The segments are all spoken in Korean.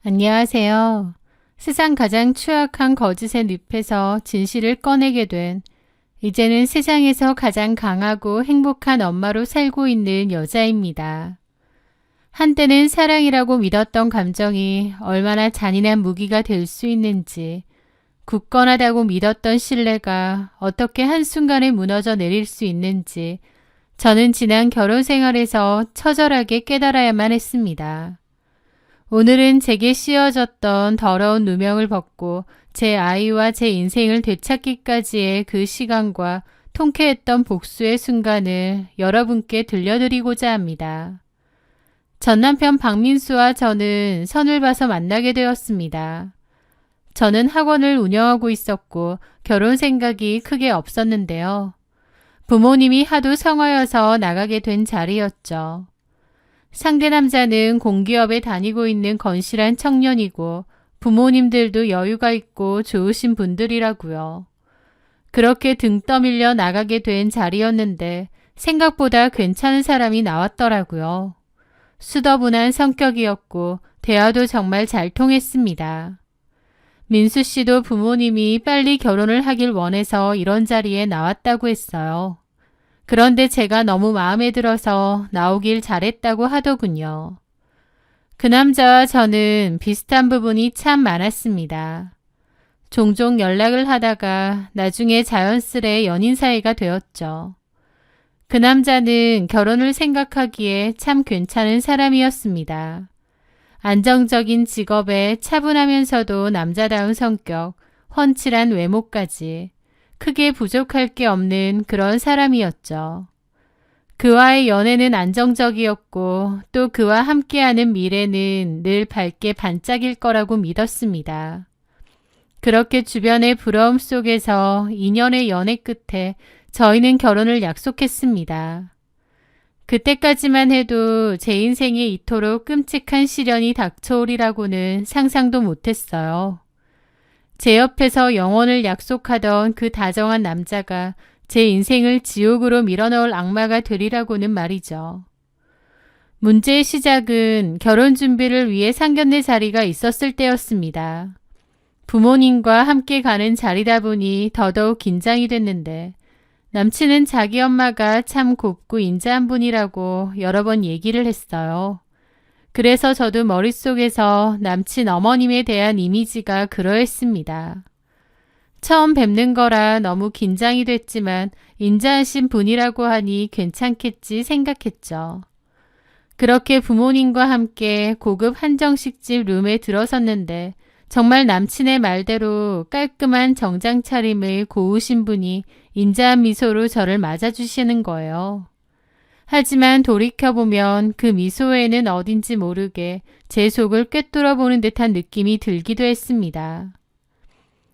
안녕하세요. 세상 가장 추악한 거짓의 늪에서 진실을 꺼내게 된 이제는 세상에서 가장 강하고 행복한 엄마로 살고 있는 여자입니다. 한때는 사랑이라고 믿었던 감정이 얼마나 잔인한 무기가 될 수 있는지, 굳건하다고 믿었던 신뢰가 어떻게 한순간에 무너져 내릴 수 있는지 저는 지난 결혼 생활에서 처절하게 깨달아야만 했습니다. 오늘은 제게 씌워졌던 더러운 누명을 벗고 제 아이와 제 인생을 되찾기까지의 그 시간과 통쾌했던 복수의 순간을 여러분께 들려드리고자 합니다. 전 남편 박민수와 저는 선을 봐서 만나게 되었습니다. 저는 학원을 운영하고 있었고 결혼 생각이 크게 없었는데요. 부모님이 하도 성화여서 나가게 된 자리였죠. 상대 남자는 공기업에 다니고 있는 건실한 청년이고 부모님들도 여유가 있고 좋으신 분들이라고요. 그렇게 등 떠밀려 나가게 된 자리였는데 생각보다 괜찮은 사람이 나왔더라고요. 수더분한 성격이었고 대화도 정말 잘 통했습니다. 민수 씨도 부모님이 빨리 결혼을 하길 원해서 이런 자리에 나왔다고 했어요. 그런데 제가 너무 마음에 들어서 나오길 잘했다고 하더군요. 그 남자와 저는 비슷한 부분이 참 많았습니다. 종종 연락을 하다가 나중에 자연스레 연인 사이가 되었죠. 그 남자는 결혼을 생각하기에 참 괜찮은 사람이었습니다. 안정적인 직업에 차분하면서도 남자다운 성격, 훤칠한 외모까지 크게 부족할 게 없는 그런 사람이었죠. 그와의 연애는 안정적이었고 또 그와 함께하는 미래는 늘 밝게 반짝일 거라고 믿었습니다. 그렇게 주변의 부러움 속에서 2년의 연애 끝에 저희는 결혼을 약속했습니다. 그때까지만 해도 제 인생에 이토록 끔찍한 시련이 닥쳐오리라고는 상상도 못했어요. 제 옆에서 영원을 약속하던 그 다정한 남자가 제 인생을 지옥으로 밀어넣을 악마가 되리라고는 말이죠. 문제의 시작은 결혼 준비를 위해 상견례 자리가 있었을 때였습니다. 부모님과 함께 가는 자리다 보니 더더욱 긴장이 됐는데 남친은 자기 엄마가 참 곱고 인자한 분이라고 여러 번 얘기를 했어요. 그래서 저도 머릿속에서 남친 어머님에 대한 이미지가 그러했습니다. 처음 뵙는 거라 너무 긴장이 됐지만 인자하신 분이라고 하니 괜찮겠지 생각했죠. 그렇게 부모님과 함께 고급 한정식집 룸에 들어섰는데 정말 남친의 말대로 깔끔한 정장 차림의 고우신 분이 인자한 미소로 저를 맞아주시는 거예요. 하지만 돌이켜보면 그 미소에는 어딘지 모르게 제 속을 꿰뚫어보는 듯한 느낌이 들기도 했습니다.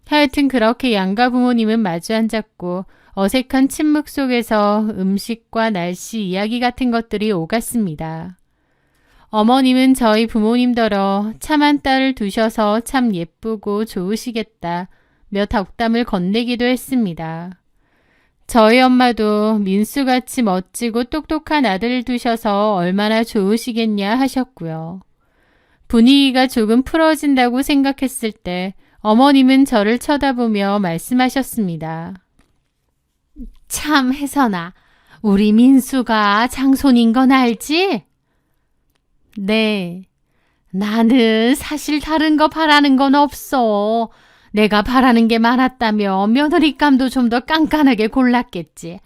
하여튼 그렇게 양가 부모님은 마주 앉았고 어색한 침묵 속에서 음식과 날씨 이야기 같은 것들이 오갔습니다. 어머님은 저희 부모님더러 참한 딸을 두셔서 참 예쁘고 좋으시겠다 며 덕담을 건네기도 했습니다. 저희 엄마도 민수같이 멋지고 똑똑한 아들을 두셔서 얼마나 좋으시겠냐 하셨고요. 분위기가 조금 풀어진다고 생각했을 때 어머님은 저를 쳐다보며 말씀하셨습니다. 참 혜선아, 우리 민수가 장손인 건 알지? 네. 나는 사실 다른 거 바라는 건 없어. 내가 바라는 게 많았다면 며느리감도 좀 더 깐깐하게 골랐겠지.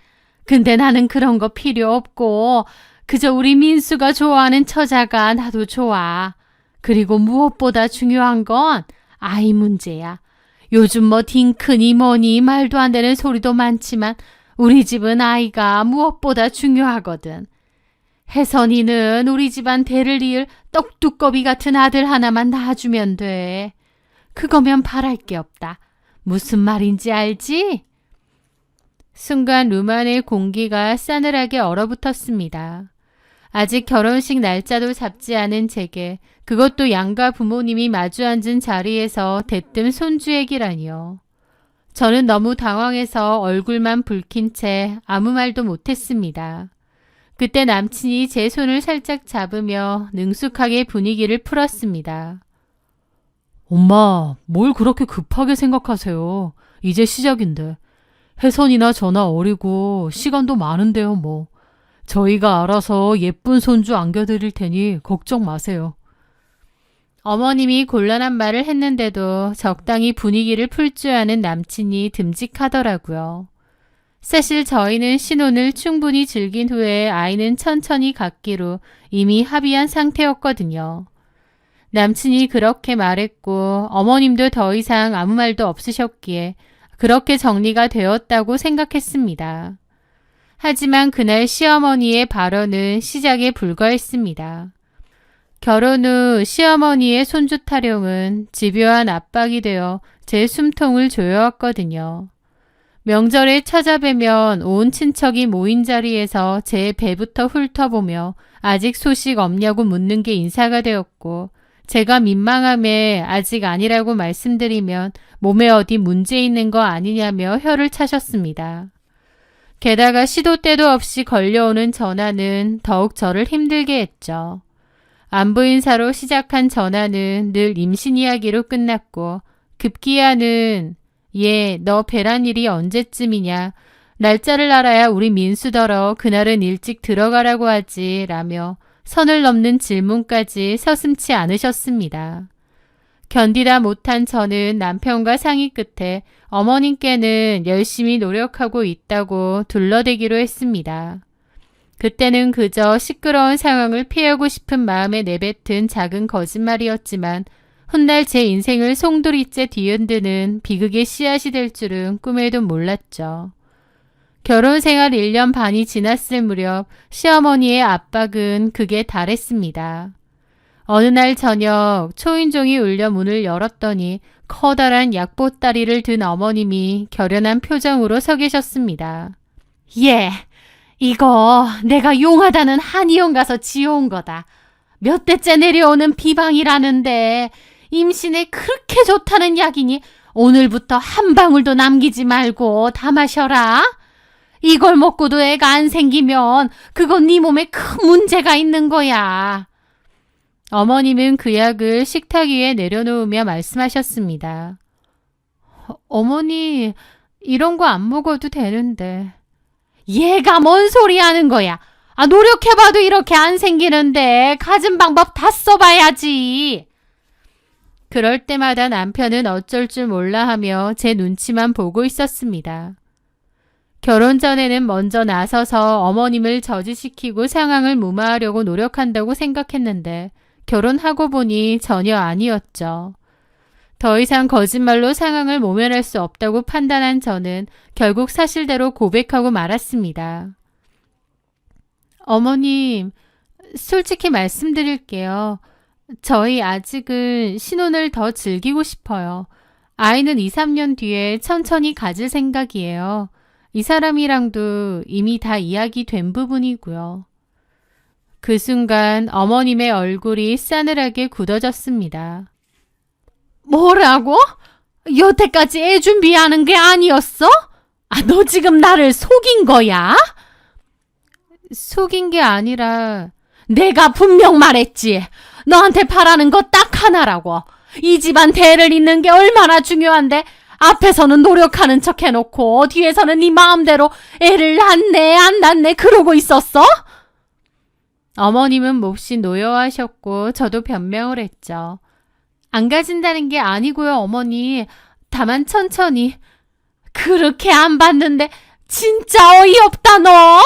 근데 나는 그런 거 필요 없고 그저 우리 민수가 좋아하는 처자가 나도 좋아. 그리고 무엇보다 중요한 건 아이 문제야. 요즘 뭐 딩크니 뭐니 말도 안 되는 소리도 많지만 우리 집은 아이가 무엇보다 중요하거든. 혜선이는 우리 집안 대를 이을 떡두꺼비 같은 아들 하나만 낳아주면 돼. 그거면 바랄 게 없다. 무슨 말인지 알지? 순간 룸 안의 공기가 싸늘하게 얼어붙었습니다. 아직 결혼식 날짜도 잡지 않은 제게 그것도 양가 부모님이 마주 앉은 자리에서 대뜸 손주 얘기라니요. 저는 너무 당황해서 얼굴만 붉힌 채 아무 말도 못했습니다. 그때 남친이 제 손을 살짝 잡으며 능숙하게 분위기를 풀었습니다. 엄마, 뭘 그렇게 급하게 생각하세요. 이제 시작인데. 혜선이나 저나 어리고 시간도 많은데요, 뭐. 저희가 알아서 예쁜 손주 안겨드릴 테니 걱정 마세요. 어머님이 곤란한 말을 했는데도 적당히 분위기를 풀 줄 아는 남친이 듬직하더라고요. 사실 저희는 신혼을 충분히 즐긴 후에 아이는 천천히 갖기로 이미 합의한 상태였거든요. 남친이 그렇게 말했고 어머님도 더 이상 아무 말도 없으셨기에 그렇게 정리가 되었다고 생각했습니다. 하지만 그날 시어머니의 발언은 시작에 불과했습니다. 결혼 후 시어머니의 손주 타령은 집요한 압박이 되어 제 숨통을 조여왔거든요. 명절에 찾아뵈면 온 친척이 모인 자리에서 제 배부터 훑어보며 아직 소식 없냐고 묻는 게 인사가 되었고, 제가 민망함에 아직 아니라고 말씀드리면 몸에 어디 문제 있는 거 아니냐며 혀를 차셨습니다. 게다가 시도 때도 없이 걸려오는 전화는 더욱 저를 힘들게 했죠. 안부 인사로 시작한 전화는 늘 임신 이야기로 끝났고, 급기야는 너 배란 일이 언제쯤이냐, 날짜를 알아야 우리 민수더러 그날은 일찍 들어가라고 하지 라며 선을 넘는 질문까지 서슴지 않으셨습니다. 견디다 못한 저는 남편과 상의 끝에 어머님께는 열심히 노력하고 있다고 둘러대기로 했습니다. 그때는 그저 시끄러운 상황을 피하고 싶은 마음에 내뱉은 작은 거짓말이었지만 훗날 제 인생을 송두리째 뒤흔드는 비극의 씨앗이 될 줄은 꿈에도 몰랐죠. 결혼 생활 1년 반이 지났을 무렵 시어머니의 압박은 극에 달했습니다. 어느 날 저녁 초인종이 울려 문을 열었더니 커다란 약보따리를 든 어머님이 결연한 표정으로 서 계셨습니다. 이거 내가 용하다는 한의원 가서 지어온 거다. 몇 대째 내려오는 비방이라는데 임신에 그렇게 좋다는 약이니 오늘부터 한 방울도 남기지 말고 다 마셔라. 이걸 먹고도 애가 안 생기면 그건 네 몸에 큰 문제가 있는 거야. 어머님은 그 약을 식탁 위에 내려놓으며 말씀하셨습니다. 어머니, 이런 거 안 먹어도 되는데. 얘가 뭔 소리 하는 거야. 노력해봐도 이렇게 안 생기는데 가진 방법 다 써봐야지. 그럴 때마다 남편은 어쩔 줄 몰라 하며 제 눈치만 보고 있었습니다. 결혼 전에는 먼저 나서서 어머님을 저지시키고 상황을 무마하려고 노력한다고 생각했는데 결혼하고 보니 전혀 아니었죠. 더 이상 거짓말로 상황을 모면할 수 없다고 판단한 저는 결국 사실대로 고백하고 말았습니다. 어머님, 솔직히 말씀드릴게요. 저희 아직은 신혼을 더 즐기고 싶어요. 아이는 2, 3년 뒤에 천천히 가질 생각이에요. 이 사람이랑도 이미 다 이야기 된 부분이고요. 그 순간 어머님의 얼굴이 싸늘하게 굳어졌습니다. 뭐라고? 여태까지 애 준비하는 게 아니었어? 너 지금 나를 속인 거야? 속인 게 아니라 내가 분명 말했지. 너한테 바라는 거 딱 하나라고. 이 집안 대를 잇는 게 얼마나 중요한데 앞에서는 노력하는 척 해놓고 뒤에서는 네 마음대로 애를 낳네 안 낳네 그러고 있었어? 어머님은 몹시 노여워하셨고 저도 변명을 했죠. 안 가진다는 게 아니고요, 어머니. 다만 천천히. 그렇게 안 봤는데 진짜 어이없다 너.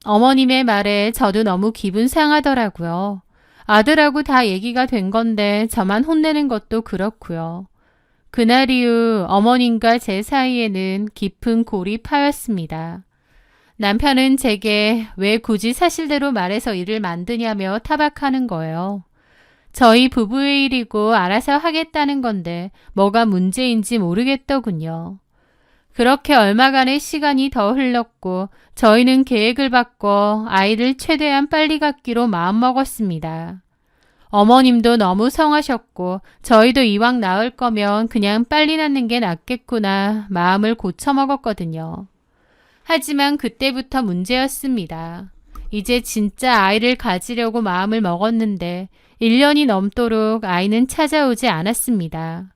어머님의 말에 저도 너무 기분 상하더라고요. 아들하고 다 얘기가 된 건데 저만 혼내는 것도 그렇고요. 그날 이후 어머님과 제 사이에는 깊은 골이 파였습니다. 남편은 제게 왜 굳이 사실대로 말해서 일을 만드냐며 타박하는 거예요. 저희 부부의 일이고 알아서 하겠다는 건데 뭐가 문제인지 모르겠더군요. 그렇게 얼마간의 시간이 더 흘렀고 저희는 계획을 바꿔 아이를 최대한 빨리 갖기로 마음먹었습니다. 어머님도 너무 성하셨고 저희도 이왕 낳을 거면 그냥 빨리 낳는 게 낫겠구나 마음을 고쳐먹었거든요. 하지만 그때부터 문제였습니다. 이제 진짜 아이를 가지려고 마음을 먹었는데 1년이 넘도록 아이는 찾아오지 않았습니다.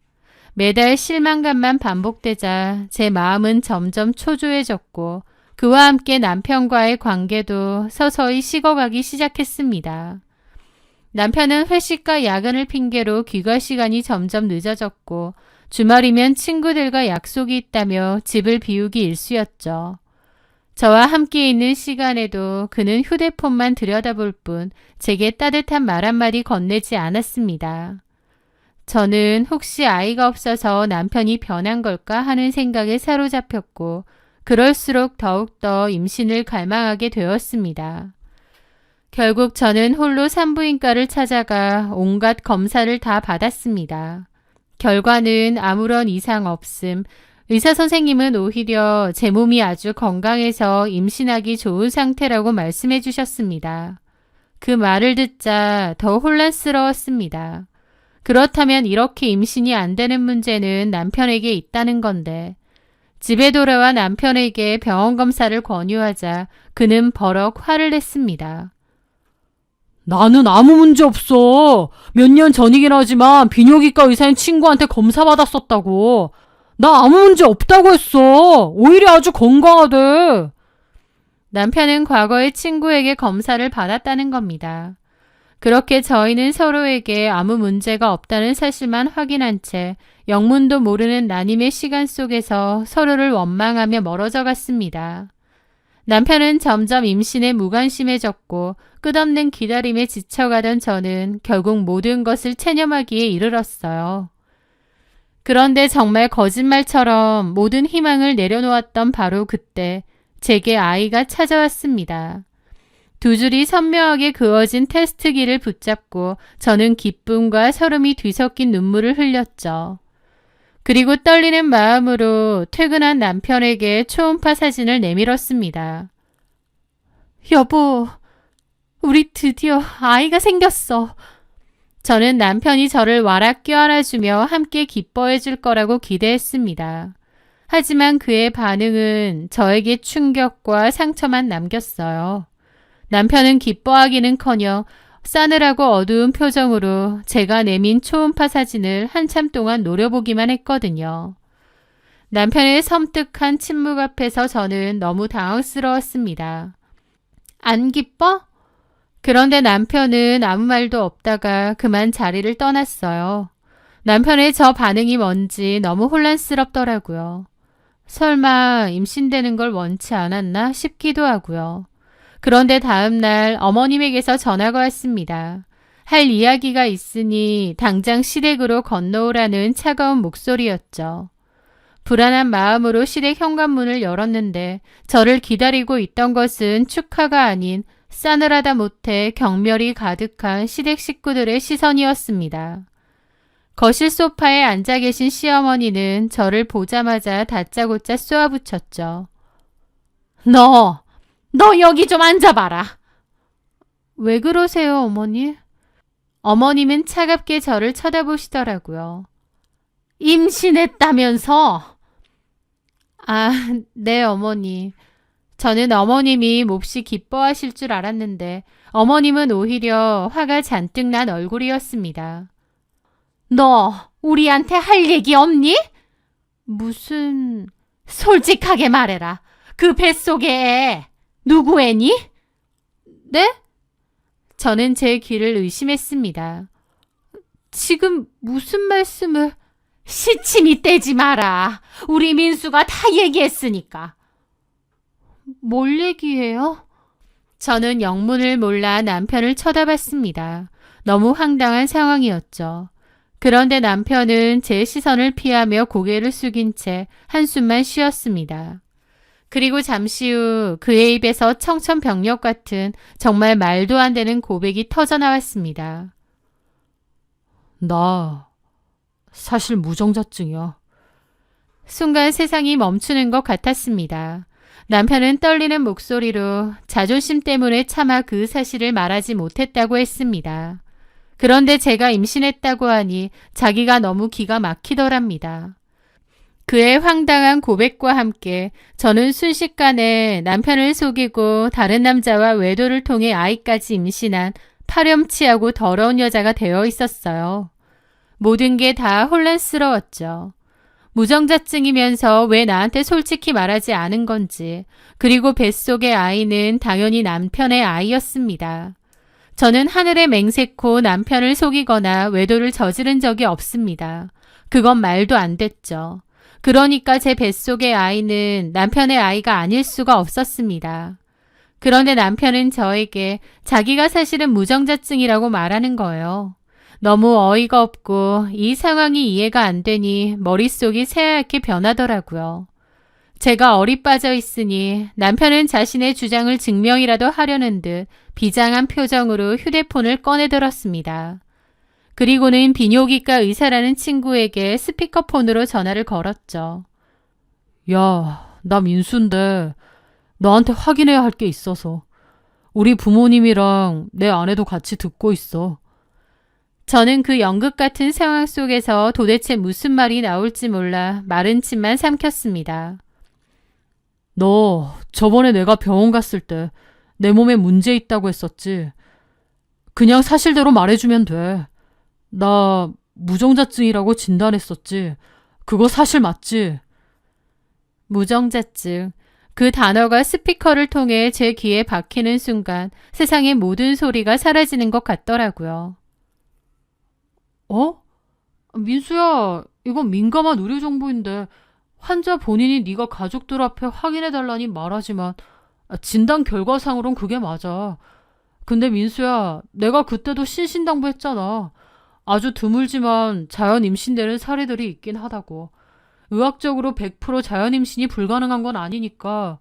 매달 실망감만 반복되자 제 마음은 점점 초조해졌고 그와 함께 남편과의 관계도 서서히 식어가기 시작했습니다. 남편은 회식과 야근을 핑계로 귀가 시간이 점점 늦어졌고 주말이면 친구들과 약속이 있다며 집을 비우기 일쑤였죠. 저와 함께 있는 시간에도 그는 휴대폰만 들여다볼 뿐 제게 따뜻한 말 한마디 건네지 않았습니다. 저는 혹시 아이가 없어서 남편이 변한 걸까 하는 생각에 사로잡혔고 그럴수록 더욱더 임신을 갈망하게 되었습니다. 결국 저는 홀로 산부인과를 찾아가 온갖 검사를 다 받았습니다. 결과는 아무런 이상 없음. 의사 선생님은 오히려 제 몸이 아주 건강해서 임신하기 좋은 상태라고 말씀해 주셨습니다. 그 말을 듣자 더 혼란스러웠습니다. 그렇다면 이렇게 임신이 안 되는 문제는 남편에게 있다는 건데 집에 돌아와 남편에게 병원 검사를 권유하자 그는 버럭 화를 냈습니다. 나는 아무 문제 없어. 몇 년 전이긴 하지만 비뇨기과 의사인 친구한테 검사 받았었다고. 나 아무 문제 없다고 했어. 오히려 아주 건강하대. 남편은 과거에 친구에게 검사를 받았다는 겁니다. 그렇게 저희는 서로에게 아무 문제가 없다는 사실만 확인한 채 영문도 모르는 나님의 시간 속에서 서로를 원망하며 멀어져 갔습니다. 남편은 점점 임신에 무관심해졌고 끝없는 기다림에 지쳐가던 저는 결국 모든 것을 체념하기에 이르렀어요. 그런데 정말 거짓말처럼 모든 희망을 내려놓았던 바로 그때 제게 아이가 찾아왔습니다. 두 줄이 선명하게 그어진 테스트기를 붙잡고 저는 기쁨과 서름이 뒤섞인 눈물을 흘렸죠. 그리고 떨리는 마음으로 퇴근한 남편에게 초음파 사진을 내밀었습니다. 여보, 우리 드디어 아이가 생겼어. 저는 남편이 저를 와락 껴안아주며 함께 기뻐해 줄 거라고 기대했습니다. 하지만 그의 반응은 저에게 충격과 상처만 남겼어요. 남편은 기뻐하기는커녕 싸늘하고 어두운 표정으로 제가 내민 초음파 사진을 한참 동안 노려보기만 했거든요. 남편의 섬뜩한 침묵 앞에서 저는 너무 당황스러웠습니다. 안 기뻐? 그런데 남편은 아무 말도 없다가 그만 자리를 떠났어요. 남편의 저 반응이 뭔지 너무 혼란스럽더라고요. 설마 임신되는 걸 원치 않았나 싶기도 하고요. 그런데 다음 날 어머님에게서 전화가 왔습니다. 할 이야기가 있으니 당장 시댁으로 건너오라는 차가운 목소리였죠. 불안한 마음으로 시댁 현관문을 열었는데 저를 기다리고 있던 것은 축하가 아닌 싸늘하다 못해 경멸이 가득한 시댁 식구들의 시선이었습니다. 거실 소파에 앉아 계신 시어머니는 저를 보자마자 다짜고짜 쏘아붙였죠. 너 여기 좀 앉아봐라. 왜 그러세요, 어머니? 어머님은 차갑게 저를 쳐다보시더라고요. 임신했다면서? 아, 네, 어머니. 저는 어머님이 몹시 기뻐하실 줄 알았는데 어머님은 오히려 화가 잔뜩 난 얼굴이었습니다. 너 우리한테 할 얘기 없니? 무슨... 솔직하게 말해라. 그 뱃속에 애 누구 애니? 네? 저는 제 귀를 의심했습니다. 지금 무슨 말씀을... 시침이 떼지 마라. 우리 민수가 다 얘기했으니까. 뭘 얘기해요? 저는 영문을 몰라 남편을 쳐다봤습니다. 너무 황당한 상황이었죠. 그런데 남편은 제 시선을 피하며 고개를 숙인 채 한숨만 쉬었습니다. 그리고 잠시 후 그의 입에서 청천벽력 같은 정말 말도 안 되는 고백이 터져나왔습니다. 나 사실 무정자증이야. 순간 세상이 멈추는 것 같았습니다. 남편은 떨리는 목소리로 자존심 때문에 차마 그 사실을 말하지 못했다고 했습니다. 그런데 제가 임신했다고 하니 자기가 너무 기가 막히더랍니다. 그의 황당한 고백과 함께 저는 순식간에 남편을 속이고 다른 남자와 외도를 통해 아이까지 임신한 파렴치하고 더러운 여자가 되어 있었어요. 모든 게 다 혼란스러웠죠. 무정자증이면서 왜 나한테 솔직히 말하지 않은 건지, 그리고 뱃속의 아이는 당연히 남편의 아이였습니다. 저는 하늘에 맹세코 남편을 속이거나 외도를 저지른 적이 없습니다. 그건 말도 안 됐죠. 그러니까 제 뱃속의 아이는 남편의 아이가 아닐 수가 없었습니다. 그런데 남편은 저에게 자기가 사실은 무정자증이라고 말하는 거예요. 너무 어이가 없고 이 상황이 이해가 안 되니 머릿속이 새하얗게 변하더라고요. 제가 얼이 빠져 있으니 남편은 자신의 주장을 증명이라도 하려는 듯 비장한 표정으로 휴대폰을 꺼내들었습니다. 그리고는 비뇨기과 의사라는 친구에게 스피커폰으로 전화를 걸었죠. 야, 나 민수인데 너한테 확인해야 할 게 있어서. 우리 부모님이랑 내 아내도 같이 듣고 있어. 저는 그 연극 같은 상황 속에서 도대체 무슨 말이 나올지 몰라 마른 침만 삼켰습니다. 너 저번에 내가 병원 갔을 때 내 몸에 문제 있다고 했었지. 그냥 사실대로 말해주면 돼. 나 무정자증이라고 진단했었지. 그거 사실 맞지? 무정자증. 그 단어가 스피커를 통해 제 귀에 박히는 순간 세상의 모든 소리가 사라지는 것 같더라고요. 어? 민수야, 이건 민감한 의료 정보인데 환자 본인이 네가 가족들 앞에 확인해달라니 말하지만 진단 결과상으론 그게 맞아. 근데 민수야, 내가 그때도 신신당부했잖아. 아주 드물지만 자연 임신되는 사례들이 있긴 하다고. 의학적으로 100% 자연 임신이 불가능한 건 아니니까.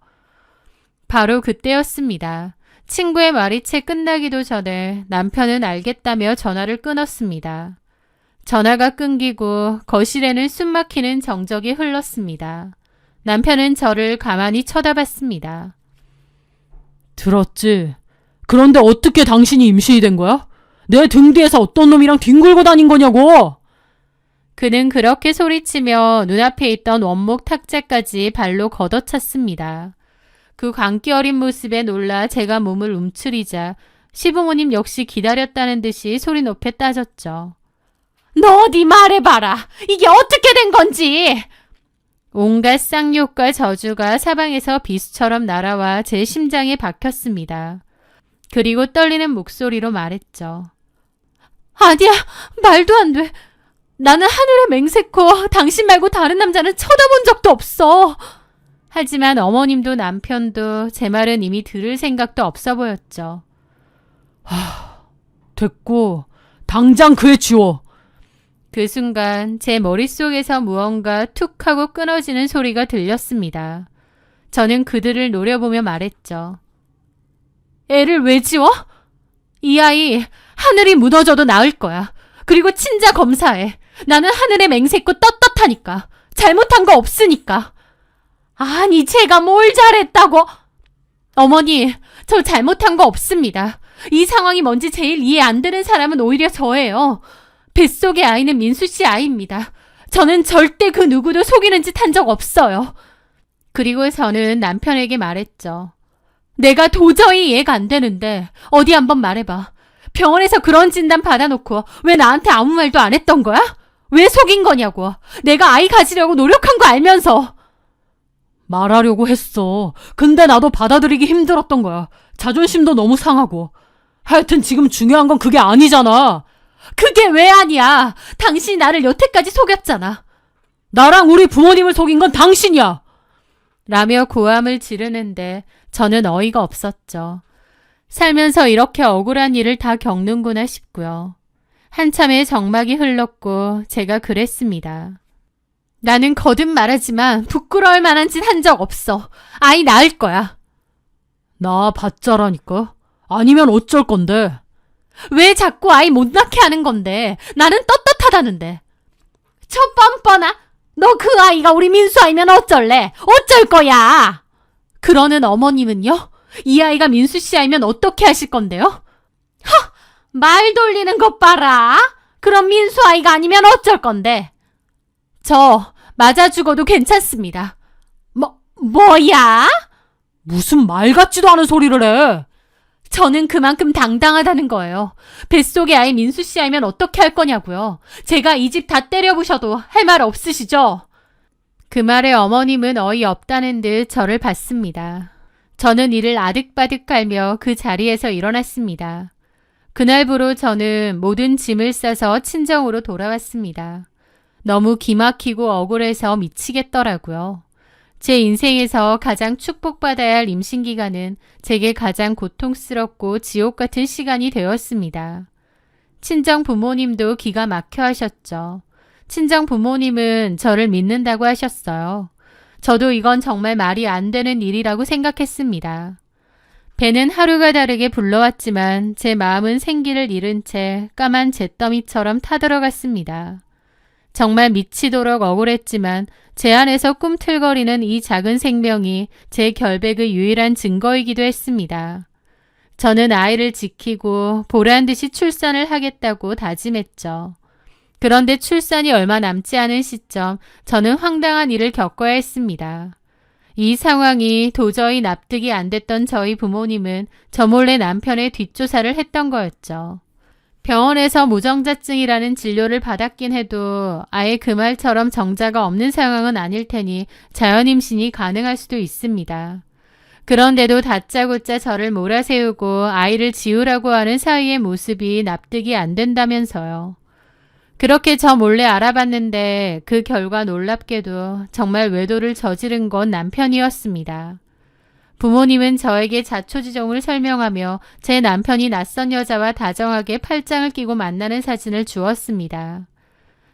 바로 그때였습니다. 친구의 말이 채 끝나기도 전에 남편은 알겠다며 전화를 끊었습니다. 전화가 끊기고 거실에는 숨막히는 정적이 흘렀습니다. 남편은 저를 가만히 쳐다봤습니다. 들었지? 그런데 어떻게 당신이 임신이 된 거야? 내 등 뒤에서 어떤 놈이랑 뒹굴고 다닌 거냐고! 그는 그렇게 소리치며 눈앞에 있던 원목 탁자까지 발로 걷어찼습니다. 그 광기 어린 모습에 놀라 제가 몸을 움츠리자 시부모님 역시 기다렸다는 듯이 소리 높여 따졌죠. 너 어디 말해봐라. 이게 어떻게 된 건지. 온갖 쌍욕과 저주가 사방에서 비수처럼 날아와 제 심장에 박혔습니다. 그리고 떨리는 목소리로 말했죠. 아니야, 말도 안 돼. 나는 하늘에 맹세코 당신 말고 다른 남자는 쳐다본 적도 없어. 하지만 어머님도 남편도 제 말은 이미 들을 생각도 없어 보였죠. 됐고, 당장 그 애 지워. 그 순간 제 머릿속에서 무언가 툭 하고 끊어지는 소리가 들렸습니다. 저는 그들을 노려보며 말했죠. 애를 왜 지워? 이 아이 하늘이 무너져도 나을 거야. 그리고 친자 검사해. 나는 하늘에 맹세코 떳떳하니까. 잘못한 거 없으니까. 아니 제가 뭘 잘했다고. 어머니, 저 잘못한 거 없습니다. 이 상황이 뭔지 제일 이해 안 되는 사람은 오히려 저예요. 뱃속의 아이는 민수 씨 아이입니다. 저는 절대 그 누구도 속이는 짓 한 적 없어요. 그리고 저는 남편에게 말했죠. 내가 도저히 이해가 안 되는데 어디 한번 말해봐. 병원에서 그런 진단 받아놓고 왜 나한테 아무 말도 안 했던 거야? 왜 속인 거냐고. 내가 아이 가지려고 노력한 거 알면서. 말하려고 했어. 근데 나도 받아들이기 힘들었던 거야. 자존심도 너무 상하고. 하여튼 지금 중요한 건 그게 아니잖아. 그게 왜 아니야? 당신이 나를 여태까지 속였잖아. 나랑 우리 부모님을 속인 건 당신이야. 라며 고함을 지르는데 저는 어이가 없었죠. 살면서 이렇게 억울한 일을 다 겪는구나 싶고요. 한참의 정막이 흘렀고 제가 그랬습니다. 나는 거듭 말하지만 부끄러울 만한 짓 한 적 없어. 아이 낳을 거야. 나 받자라니까. 아니면 어쩔 건데. 왜 자꾸 아이 못 낳게 하는 건데. 나는 떳떳하다는데. 저 뻔뻔아. 너 그 아이가 우리 민수 아이면 어쩔래? 어쩔 거야. 그러는 어머님은요? 이 아이가 민수 씨 아이면 어떻게 하실 건데요? 말 돌리는 것 봐라. 그럼 민수 아이가 아니면 어쩔 건데. 저 맞아 죽어도 괜찮습니다. 뭐야? 무슨 말 같지도 않은 소리를 해. 저는 그만큼 당당하다는 거예요. 뱃속의 아이 민수 씨 알면 어떻게 할 거냐고요. 제가 이 집 다 때려부셔도 할 말 없으시죠? 그 말에 어머님은 어이없다는 듯 저를 봤습니다. 저는 이를 아득바득 깔며 그 자리에서 일어났습니다. 그날부로 저는 모든 짐을 싸서 친정으로 돌아왔습니다. 너무 기막히고 억울해서 미치겠더라고요. 제 인생에서 가장 축복받아야 할 임신기간은 제게 가장 고통스럽고 지옥 같은 시간이 되었습니다. 친정 부모님도 기가 막혀 하셨죠. 친정 부모님은 저를 믿는다고 하셨어요. 저도 이건 정말 말이 안 되는 일이라고 생각했습니다. 배는 하루가 다르게 불러왔지만 제 마음은 생기를 잃은 채 까만 잿더미처럼 타들어갔습니다. 정말 미치도록 억울했지만 제 안에서 꿈틀거리는 이 작은 생명이 제 결백의 유일한 증거이기도 했습니다. 저는 아이를 지키고 보란듯이 출산을 하겠다고 다짐했죠. 그런데 출산이 얼마 남지 않은 시점 저는 황당한 일을 겪어야 했습니다. 이 상황이 도저히 납득이 안 됐던 저희 부모님은 저 몰래 남편의 뒷조사를 했던 거였죠. 병원에서 무정자증이라는 진료를 받았긴 해도 아예 그 말처럼 정자가 없는 상황은 아닐 테니 자연임신이 가능할 수도 있습니다. 그런데도 다짜고짜 저를 몰아세우고 아이를 지우라고 하는 사위의 모습이 납득이 안 된다면서요. 그렇게 저 몰래 알아봤는데 그 결과 놀랍게도 정말 외도를 저지른 건 남편이었습니다. 부모님은 저에게 자초지종을 설명하며 제 남편이 낯선 여자와 다정하게 팔짱을 끼고 만나는 사진을 주었습니다.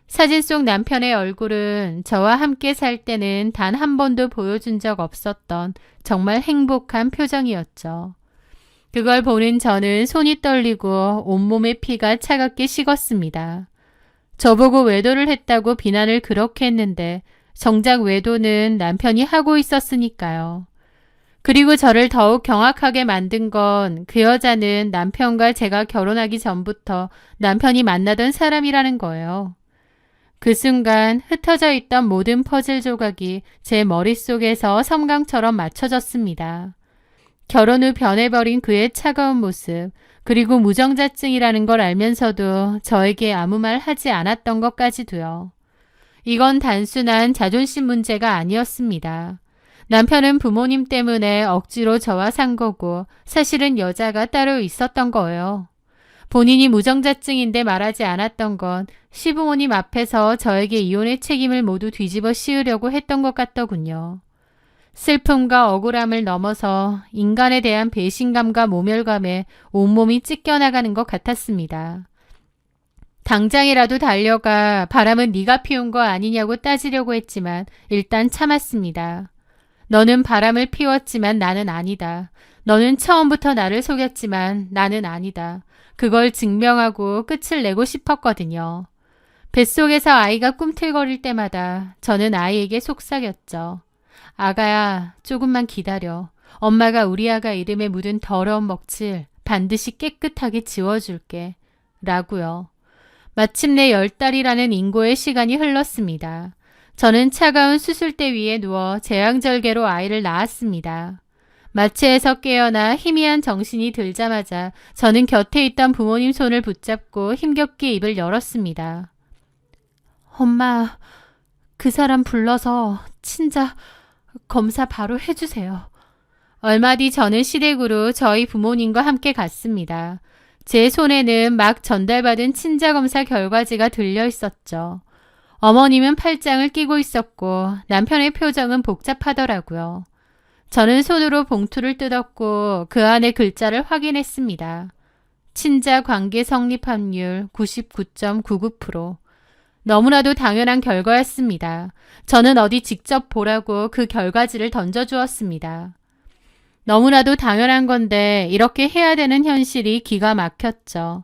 사진 속 남편의 얼굴은 저와 함께 살 때는 단 한 번도 보여준 적 없었던 정말 행복한 표정이었죠. 그걸 보는 저는 손이 떨리고 온몸의 피가 차갑게 식었습니다. 저보고 외도를 했다고 비난을 그렇게 했는데 정작 외도는 남편이 하고 있었으니까요. 그리고 저를 더욱 경악하게 만든 건 그 여자는 남편과 제가 결혼하기 전부터 남편이 만나던 사람이라는 거예요. 그 순간 흩어져 있던 모든 퍼즐 조각이 제 머릿속에서 섬광처럼 맞춰졌습니다. 결혼 후 변해버린 그의 차가운 모습, 그리고 무정자증이라는 걸 알면서도 저에게 아무 말 하지 않았던 것까지도요. 이건 단순한 자존심 문제가 아니었습니다. 남편은 부모님 때문에 억지로 저와 산 거고 사실은 여자가 따로 있었던 거예요. 본인이 무정자증인데 말하지 않았던 건 시부모님 앞에서 저에게 이혼의 책임을 모두 뒤집어 씌우려고 했던 것 같더군요. 슬픔과 억울함을 넘어서 인간에 대한 배신감과 모멸감에 온몸이 찢겨나가는 것 같았습니다. 당장이라도 달려가 바람은 네가 피운 거 아니냐고 따지려고 했지만 일단 참았습니다. 너는 바람을 피웠지만 나는 아니다. 너는 처음부터 나를 속였지만 나는 아니다. 그걸 증명하고 끝을 내고 싶었거든요. 뱃속에서 아이가 꿈틀거릴 때마다 저는 아이에게 속삭였죠. 아가야, 조금만 기다려. 엄마가 우리 아가 이름에 묻은 더러운 먹칠 반드시 깨끗하게 지워줄게. 라고요. 마침내 10달이라는 인고의 시간이 흘렀습니다. 저는 차가운 수술대 위에 누워 제왕절개로 아이를 낳았습니다. 마취에서 깨어나 희미한 정신이 들자마자 저는 곁에 있던 부모님 손을 붙잡고 힘겹게 입을 열었습니다. 엄마, 그 사람 불러서 친자 검사 바로 해주세요. 얼마 뒤 저는 시댁으로 저희 부모님과 함께 갔습니다. 제 손에는 막 전달받은 친자검사 결과지가 들려 있었죠. 어머님은 팔짱을 끼고 있었고 남편의 표정은 복잡하더라고요. 저는 손으로 봉투를 뜯었고 그 안에 글자를 확인했습니다. 친자 관계 성립 확률 99.99%. 너무나도 당연한 결과였습니다. 저는 어디 직접 보라고 그 결과지를 던져주었습니다. 너무나도 당연한 건데 이렇게 해야 되는 현실이 기가 막혔죠.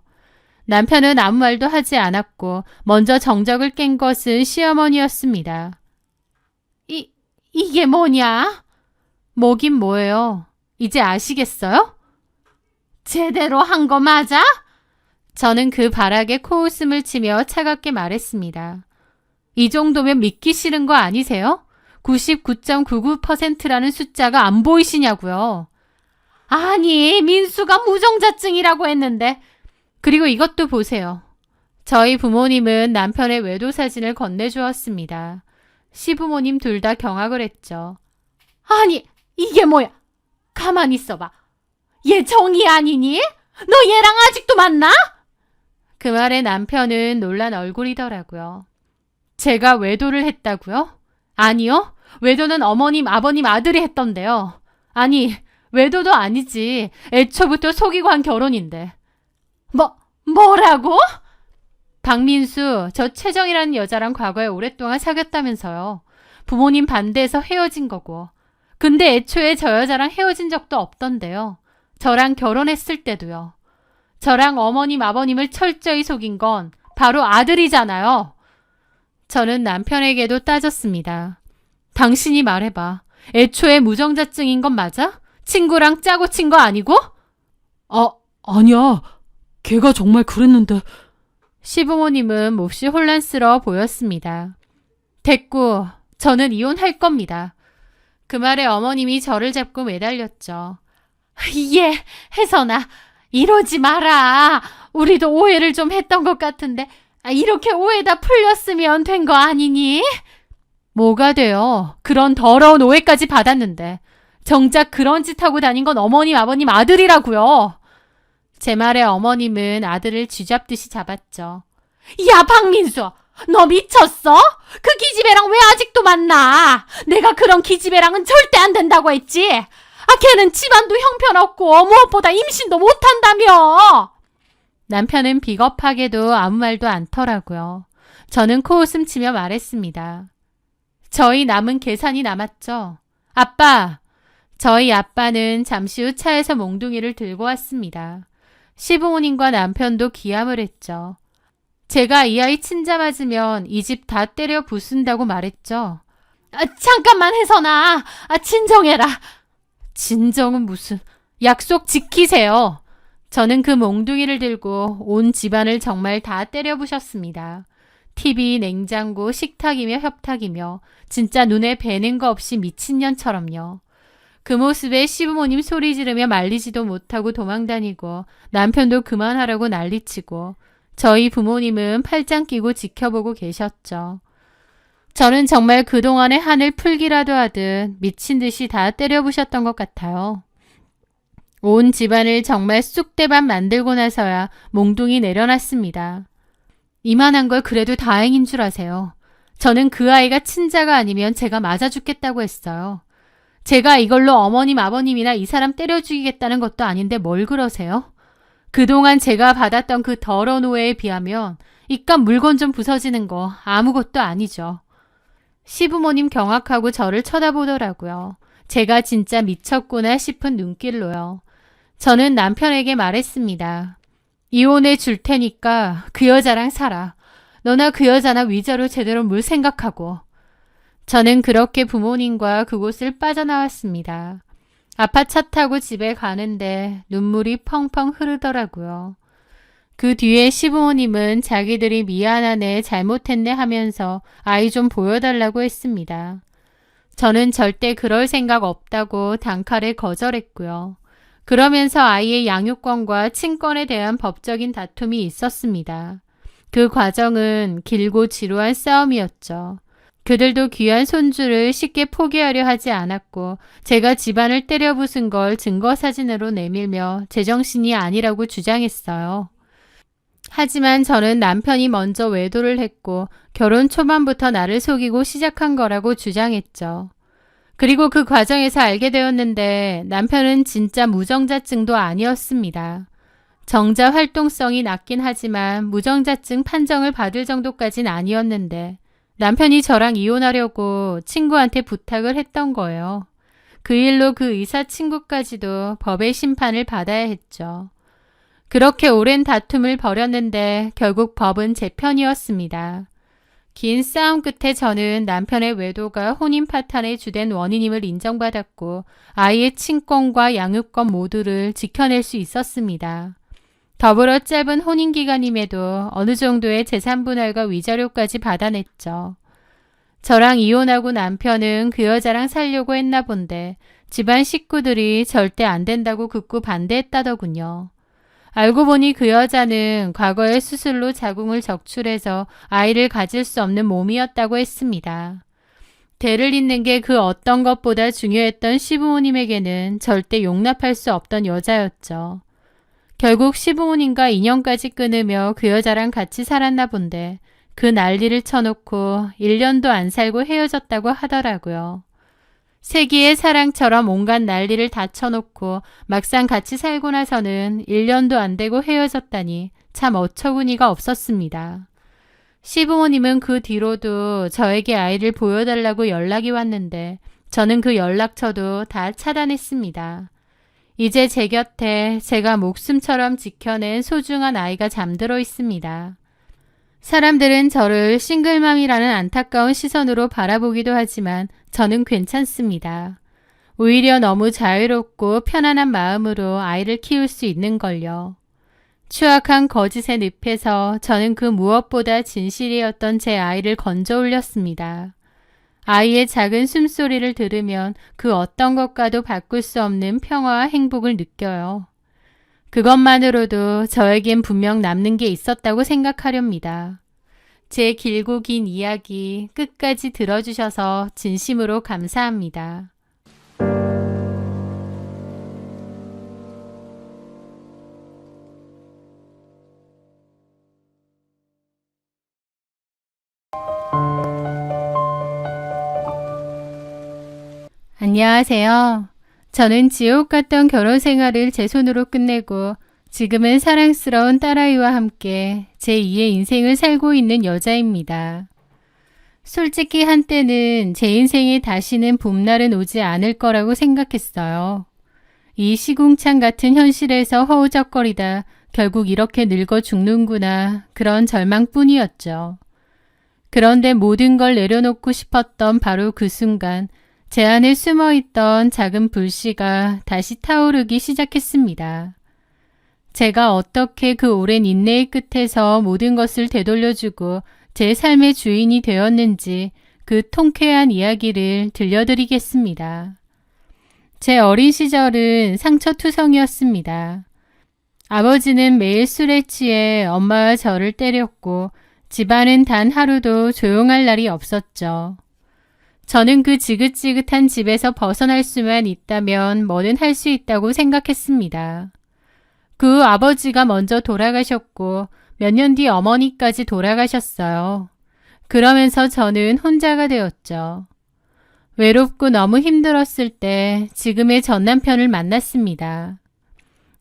남편은 아무 말도 하지 않았고 먼저 정적을 깬 것은 시어머니였습니다. 이게 뭐냐? 뭐긴 뭐예요? 이제 아시겠어요? 제대로 한 거 맞아? 저는 그 발악에 코웃음을 치며 차갑게 말했습니다. 이 정도면 믿기 싫은 거 아니세요? 99.99%라는 숫자가 안 보이시냐고요. 아니, 민수가 무정자증이라고 했는데. 그리고 이것도 보세요. 저희 부모님은 남편의 외도 사진을 건네주었습니다. 시부모님 둘 다 경악을 했죠. 아니, 이게 뭐야? 가만히 있어봐. 얘 정이 아니니? 너 얘랑 아직도 만나? 그 말에 남편은 놀란 얼굴이더라고요. 제가 외도를 했다고요? 아니요. 외도는 어머님, 아버님 아들이 했던데요. 아니, 외도도 아니지. 애초부터 속이고 한 결혼인데. 뭐라고? 박민수, 저 최정이라는 여자랑 과거에 오랫동안 사귀었다면서요. 부모님 반대해서 헤어진 거고. 근데 애초에 저 여자랑 헤어진 적도 없던데요. 저랑 결혼했을 때도요. 저랑 어머님, 아버님을 철저히 속인 건 바로 아들이잖아요. 저는 남편에게도 따졌습니다. 당신이 말해봐. 애초에 무정자증인 건 맞아? 친구랑 짜고 친 거 아니고? 아니야. 걔가 정말 그랬는데. 시부모님은 몹시 혼란스러워 보였습니다. 됐고, 저는 이혼할 겁니다. 그 말에 어머님이 저를 잡고 매달렸죠. 혜선아, 이러지 마라. 우리도 오해를 좀 했던 것 같은데 이렇게 오해 다 풀렸으면 된 거 아니니? 뭐가 돼요? 그런 더러운 오해까지 받았는데. 정작 그런 짓 하고 다닌 건 어머님, 아버님 아들이라고요. 제 말에 어머님은 아들을 쥐잡듯이 잡았죠. 야, 박민수! 너 미쳤어? 그 기집애랑 왜 아직도 만나? 내가 그런 기집애랑은 절대 안 된다고 했지? 걔는 집안도 형편없고 무엇보다 임신도 못한다며! 남편은 비겁하게도 아무 말도 않더라고요. 저는 코웃음 치며 말했습니다. 저희 남은 계산이 남았죠? 아빠! 저희 아빠는 잠시 후 차에서 몽둥이를 들고 왔습니다. 시부모님과 남편도 기함을 했죠. 제가 이 아이 친자 맞으면 이 집 다 때려 부순다고 말했죠. 잠깐만 혜선아. 진정해라. 진정은 무슨. 약속 지키세요. 저는 그 몽둥이를 들고 온 집안을 정말 다 때려 부셨습니다. TV, 냉장고, 식탁이며 협탁이며 진짜 눈에 뵈는 거 없이 미친년처럼요. 그 모습에 시부모님 소리 지르며 말리지도 못하고 도망다니고 남편도 그만하라고 난리치고 저희 부모님은 팔짱 끼고 지켜보고 계셨죠. 저는 정말 그동안의 한을 풀기라도 하듯 미친 듯이 다 때려부셨던 것 같아요. 온 집안을 정말 쑥대밭 만들고 나서야 몽둥이 내려놨습니다. 이만한 걸 그래도 다행인 줄 아세요. 저는 그 아이가 친자가 아니면 제가 맞아 죽겠다고 했어요. 제가 이걸로 어머님, 아버님이나 이 사람 때려 죽이겠다는 것도 아닌데 뭘 그러세요? 그동안 제가 받았던 그 더러운 오해에 비하면 이깟 물건 좀 부서지는 거 아무것도 아니죠. 시부모님 경악하고 저를 쳐다보더라고요. 제가 진짜 미쳤구나 싶은 눈길로요. 저는 남편에게 말했습니다. 이혼해 줄 테니까 그 여자랑 살아. 너나 그 여자나 위자료 제대로 물 생각하고. 저는 그렇게 부모님과 그곳을 빠져나왔습니다. 아빠 차 타고 집에 가는데 눈물이 펑펑 흐르더라고요. 그 뒤에 시부모님은 자기들이 미안하네, 잘못했네 하면서 아이 좀 보여달라고 했습니다. 저는 절대 그럴 생각 없다고 단칼에 거절했고요. 그러면서 아이의 양육권과 친권에 대한 법적인 다툼이 있었습니다. 그 과정은 길고 지루한 싸움이었죠. 그들도 귀한 손주를 쉽게 포기하려 하지 않았고 제가 집안을 때려 부순 걸 증거사진으로 내밀며 제정신이 아니라고 주장했어요. 하지만 저는 남편이 먼저 외도를 했고 결혼 초반부터 나를 속이고 시작한 거라고 주장했죠. 그리고 그 과정에서 알게 되었는데 남편은 진짜 무정자증도 아니었습니다. 정자 활동성이 낮긴 하지만 무정자증 판정을 받을 정도까진 아니었는데 남편이 저랑 이혼하려고 친구한테 부탁을 했던 거예요. 그 일로 그 의사 친구까지도 법의 심판을 받아야 했죠. 그렇게 오랜 다툼을 벌였는데 결국 법은 제 편이었습니다. 긴 싸움 끝에 저는 남편의 외도가 혼인 파탄의 주된 원인임을 인정받았고 아이의 친권과 양육권 모두를 지켜낼 수 있었습니다. 더불어 짧은 혼인 기간임에도 어느 정도의 재산 분할과 위자료까지 받아냈죠. 저랑 이혼하고 남편은 그 여자랑 살려고 했나 본데 집안 식구들이 절대 안 된다고 극구 반대했다더군요. 알고 보니 그 여자는 과거에 수술로 자궁을 적출해서 아이를 가질 수 없는 몸이었다고 했습니다. 대를 잇는 게 그 어떤 것보다 중요했던 시부모님에게는 절대 용납할 수 없던 여자였죠. 결국 시부모님과 인연까지 끊으며 그 여자랑 같이 살았나 본데 그 난리를 쳐놓고 1년도 안 살고 헤어졌다고 하더라고요. 세기의 사랑처럼 온갖 난리를 다 쳐놓고 막상 같이 살고 나서는 1년도 안 되고 헤어졌다니 참 어처구니가 없었습니다. 시부모님은 그 뒤로도 저에게 아이를 보여달라고 연락이 왔는데 저는 그 연락처도 다 차단했습니다. 이제 제 곁에 제가 목숨처럼 지켜낸 소중한 아이가 잠들어 있습니다. 사람들은 저를 싱글맘이라는 안타까운 시선으로 바라보기도 하지만 저는 괜찮습니다. 오히려 너무 자유롭고 편안한 마음으로 아이를 키울 수 있는 걸요. 추악한 거짓의 늪에서 저는 그 무엇보다 진실이었던 제 아이를 건져 올렸습니다. 아이의 작은 숨소리를 들으면 그 어떤 것과도 바꿀 수 없는 평화와 행복을 느껴요. 그것만으로도 저에겐 분명 남는 게 있었다고 생각하렵니다. 제 길고 긴 이야기 끝까지 들어주셔서 진심으로 감사합니다. 안녕하세요. 저는 지옥 같던 결혼 생활을 제 손으로 끝내고 지금은 사랑스러운 딸아이와 함께 제2의 인생을 살고 있는 여자입니다. 솔직히 한때는 제 인생에 다시는 봄날은 오지 않을 거라고 생각했어요. 이 시궁창 같은 현실에서 허우적거리다 결국 이렇게 늙어 죽는구나 그런 절망뿐이었죠. 그런데 모든 걸 내려놓고 싶었던 바로 그 순간 제 안에 숨어있던 작은 불씨가 다시 타오르기 시작했습니다. 제가 어떻게 그 오랜 인내의 끝에서 모든 것을 되돌려주고 제 삶의 주인이 되었는지 그 통쾌한 이야기를 들려드리겠습니다. 제 어린 시절은 상처투성이었습니다. 아버지는 매일 술에 취해 엄마와 저를 때렸고 집안은 단 하루도 조용할 날이 없었죠. 저는 그 지긋지긋한 집에서 벗어날 수만 있다면 뭐든 할 수 있다고 생각했습니다. 그 아버지가 먼저 돌아가셨고 몇 년 뒤 어머니까지 돌아가셨어요. 그러면서 저는 혼자가 되었죠. 외롭고 너무 힘들었을 때 지금의 전 남편을 만났습니다.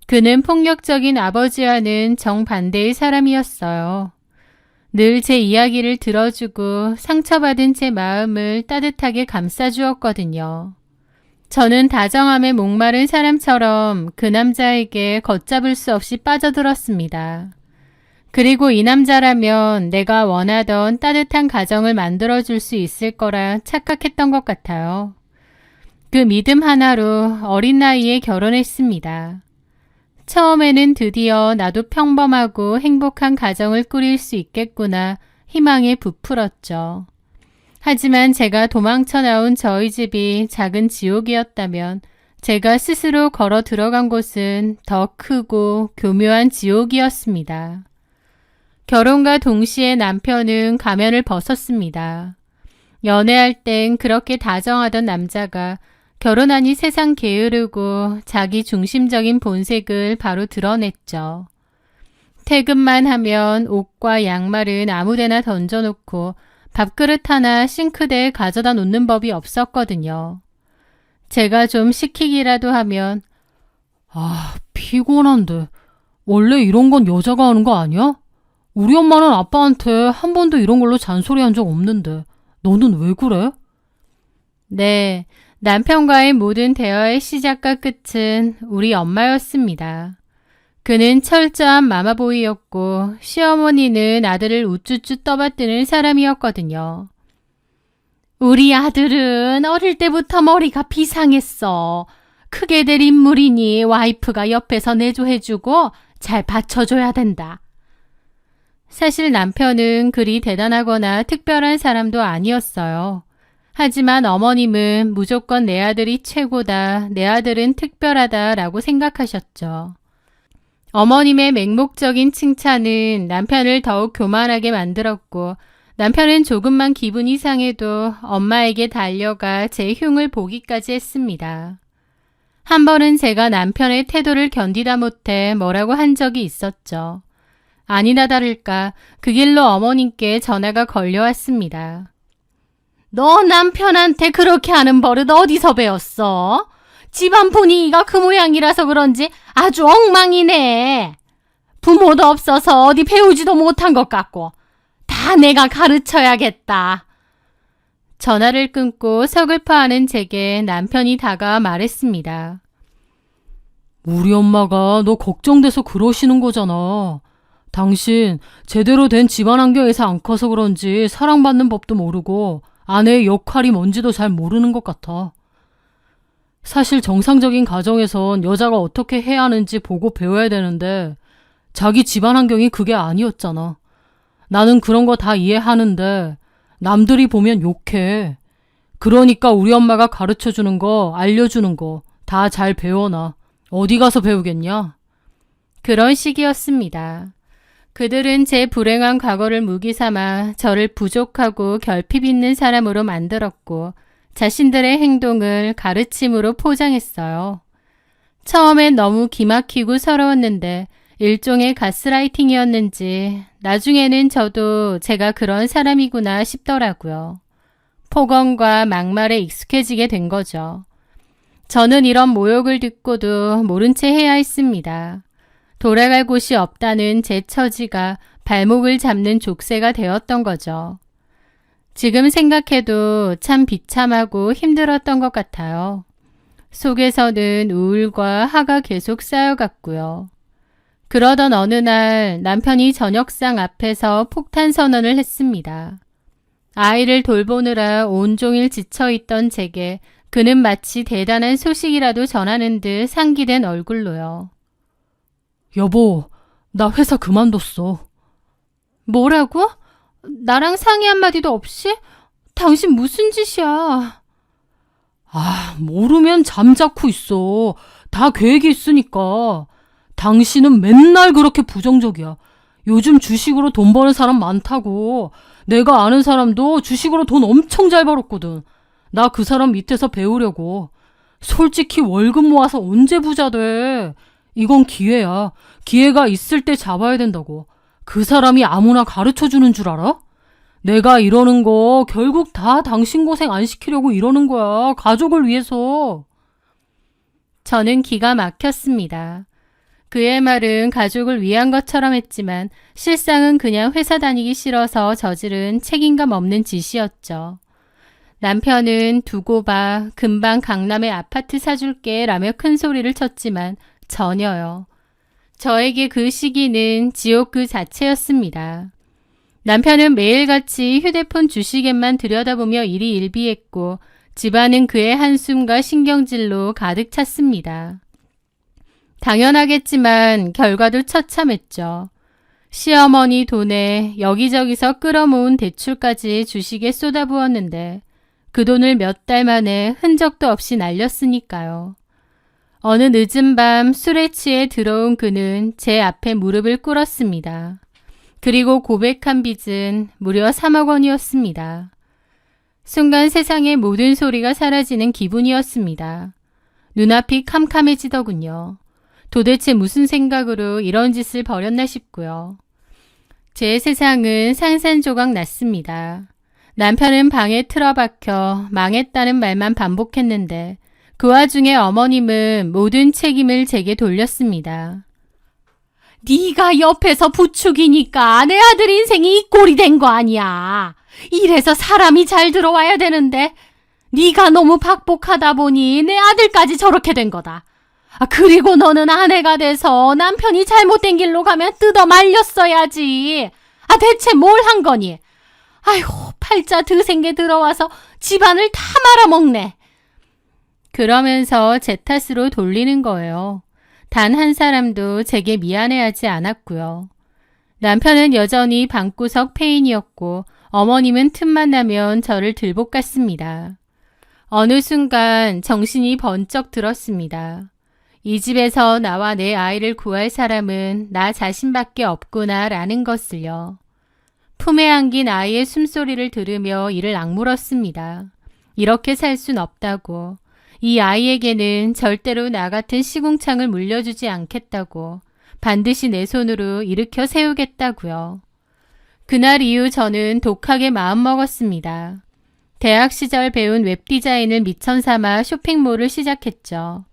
그는 폭력적인 아버지와는 정반대의 사람이었어요. 늘 제 이야기를 들어주고 상처받은 제 마음을 따뜻하게 감싸주었거든요. 저는 다정함에 목마른 사람처럼 그 남자에게 걷잡을 수 없이 빠져들었습니다. 그리고 이 남자라면 내가 원하던 따뜻한 가정을 만들어줄 수 있을 거라 착각했던 것 같아요. 그 믿음 하나로 어린 나이에 결혼했습니다. 처음에는 드디어 나도 평범하고 행복한 가정을 꾸릴 수 있겠구나 희망에 부풀었죠. 하지만 제가 도망쳐 나온 저희 집이 작은 지옥이었다면 제가 스스로 걸어 들어간 곳은 더 크고 교묘한 지옥이었습니다. 결혼과 동시에 남편은 가면을 벗었습니다. 연애할 땐 그렇게 다정하던 남자가 결혼하니 세상 게으르고 자기 중심적인 본색을 바로 드러냈죠. 퇴근만 하면 옷과 양말은 아무데나 던져놓고 밥그릇 하나 싱크대에 가져다 놓는 법이 없었거든요. 제가 좀 시키기라도 하면 피곤한데 원래 이런 건 여자가 하는 거 아니야? 우리 엄마는 아빠한테 한 번도 이런 걸로 잔소리한 적 없는데 너는 왜 그래? 네, 남편과의 모든 대화의 시작과 끝은 우리 엄마였습니다. 그는 철저한 마마보이였고 시어머니는 아들을 우쭈쭈 떠받드는 사람이었거든요. 우리 아들은 어릴 때부터 머리가 비상했어. 크게 될 인물이니 와이프가 옆에서 내조해주고 잘 받쳐줘야 된다. 사실 남편은 그리 대단하거나 특별한 사람도 아니었어요. 하지만 어머님은 무조건 내 아들이 최고다, 내 아들은 특별하다라고 생각하셨죠. 어머님의 맹목적인 칭찬은 남편을 더욱 교만하게 만들었고, 남편은 조금만 기분이 상해도 엄마에게 달려가 제 흉을 보기까지 했습니다. 한 번은 제가 남편의 태도를 견디다 못해 뭐라고 한 적이 있었죠. 아니나 다를까 그 길로 어머님께 전화가 걸려왔습니다. 너 남편한테 그렇게 하는 버릇 어디서 배웠어? 집안 분위기가 그 모양이라서 그런지 아주 엉망이네. 부모도 없어서 어디 배우지도 못한 것 같고 다 내가 가르쳐야겠다. 전화를 끊고 서글퍼하는 제게 남편이 다가와 말했습니다. 우리 엄마가 너 걱정돼서 그러시는 거잖아. 당신 제대로 된 집안 환경에서 안 커서 그런지 사랑받는 법도 모르고 아내의 역할이 뭔지도 잘 모르는 것 같아. 사실 정상적인 가정에선 여자가 어떻게 해야 하는지 보고 배워야 되는데 자기 집안 환경이 그게 아니었잖아. 나는 그런 거 다 이해하는데 남들이 보면 욕해. 그러니까 우리 엄마가 가르쳐주는 거, 알려주는 거 다 잘 배워놔. 어디 가서 배우겠냐? 그런 시기였습니다. 그들은 제 불행한 과거를 무기 삼아 저를 부족하고 결핍 있는 사람으로 만들었고 자신들의 행동을 가르침으로 포장했어요. 처음엔 너무 기막히고 서러웠는데 일종의 가스라이팅이었는지 나중에는 저도 제가 그런 사람이구나 싶더라고요. 폭언과 막말에 익숙해지게 된 거죠. 저는 이런 모욕을 듣고도 모른 채 해야 했습니다. 돌아갈 곳이 없다는 제 처지가 발목을 잡는 족쇄가 되었던 거죠. 지금 생각해도 참 비참하고 힘들었던 것 같아요. 속에서는 우울과 화가 계속 쌓여갔고요. 그러던 어느 날 남편이 저녁상 앞에서 폭탄 선언을 했습니다. 아이를 돌보느라 온종일 지쳐있던 제게 그는 마치 대단한 소식이라도 전하는 듯 상기된 얼굴로요. 여보, 나 회사 그만뒀어. 뭐라고? 나랑 상의 한마디도 없이? 당신 무슨 짓이야? 모르면 잠자코 있어. 다 계획이 있으니까. 당신은 맨날 그렇게 부정적이야. 요즘 주식으로 돈 버는 사람 많다고. 내가 아는 사람도 주식으로 돈 엄청 잘 벌었거든. 나 그 사람 밑에서 배우려고. 솔직히 월급 모아서 언제 부자 돼? 이건 기회야. 기회가 있을 때 잡아야 된다고. 그 사람이 아무나 가르쳐주는 줄 알아? 내가 이러는 거 결국 다 당신 고생 안 시키려고 이러는 거야. 가족을 위해서. 저는 기가 막혔습니다. 그의 말은 가족을 위한 것처럼 했지만 실상은 그냥 회사 다니기 싫어서 저지른 책임감 없는 짓이었죠. 남편은 두고 봐, 금방 강남에 아파트 사줄게 라며 큰 소리를 쳤지만 전혀요. 저에게 그 시기는 지옥 그 자체였습니다. 남편은 매일같이 휴대폰 주시계만 들여다보며 일이 일비했고 집안은 그의 한숨과 신경질로 가득 찼습니다. 당연하겠지만 결과도 처참했죠. 시어머니 돈에 여기저기서 끌어모은 대출까지 주식에 쏟아부었는데 그 돈을 몇 달 만에 흔적도 없이 날렸으니까요. 어느 늦은 밤 술에 취해 들어온 그는 제 앞에 무릎을 꿇었습니다. 그리고 고백한 빚은 무려 3억 원이었습니다. 순간 세상의 모든 소리가 사라지는 기분이었습니다. 눈앞이 캄캄해지더군요. 도대체 무슨 생각으로 이런 짓을 벌였나 싶고요. 제 세상은 산산조각 났습니다. 남편은 방에 틀어박혀 망했다는 말만 반복했는데 그 와중에 어머님은 모든 책임을 제게 돌렸습니다. 네가 옆에서 부축이니까 내 아들 인생이 이 꼴이 된 거 아니야. 이래서 사람이 잘 들어와야 되는데 네가 너무 박복하다 보니 내 아들까지 저렇게 된 거다. 그리고 너는 아내가 돼서 남편이 잘못된 길로 가면 뜯어 말렸어야지. 대체 뭘 한 거니? 아이고, 팔자 드생게 들어와서 집안을 다 말아먹네. 그러면서 제 탓으로 돌리는 거예요. 단 한 사람도 제게 미안해하지 않았고요. 남편은 여전히 방구석 폐인이었고 어머님은 틈만 나면 저를 들볶았습니다. 어느 순간 정신이 번쩍 들었습니다. 이 집에서 나와 내 아이를 구할 사람은 나 자신밖에 없구나라는 것을요. 품에 안긴 아이의 숨소리를 들으며 이를 악물었습니다. 이렇게 살 순 없다고. 이 아이에게는 절대로 나 같은 시궁창을 물려주지 않겠다고. 반드시 내 손으로 일으켜 세우겠다고요. 그날 이후 저는 독하게 마음먹었습니다. 대학 시절 배운 웹디자인을 미천 삼아 쇼핑몰을 시작했죠.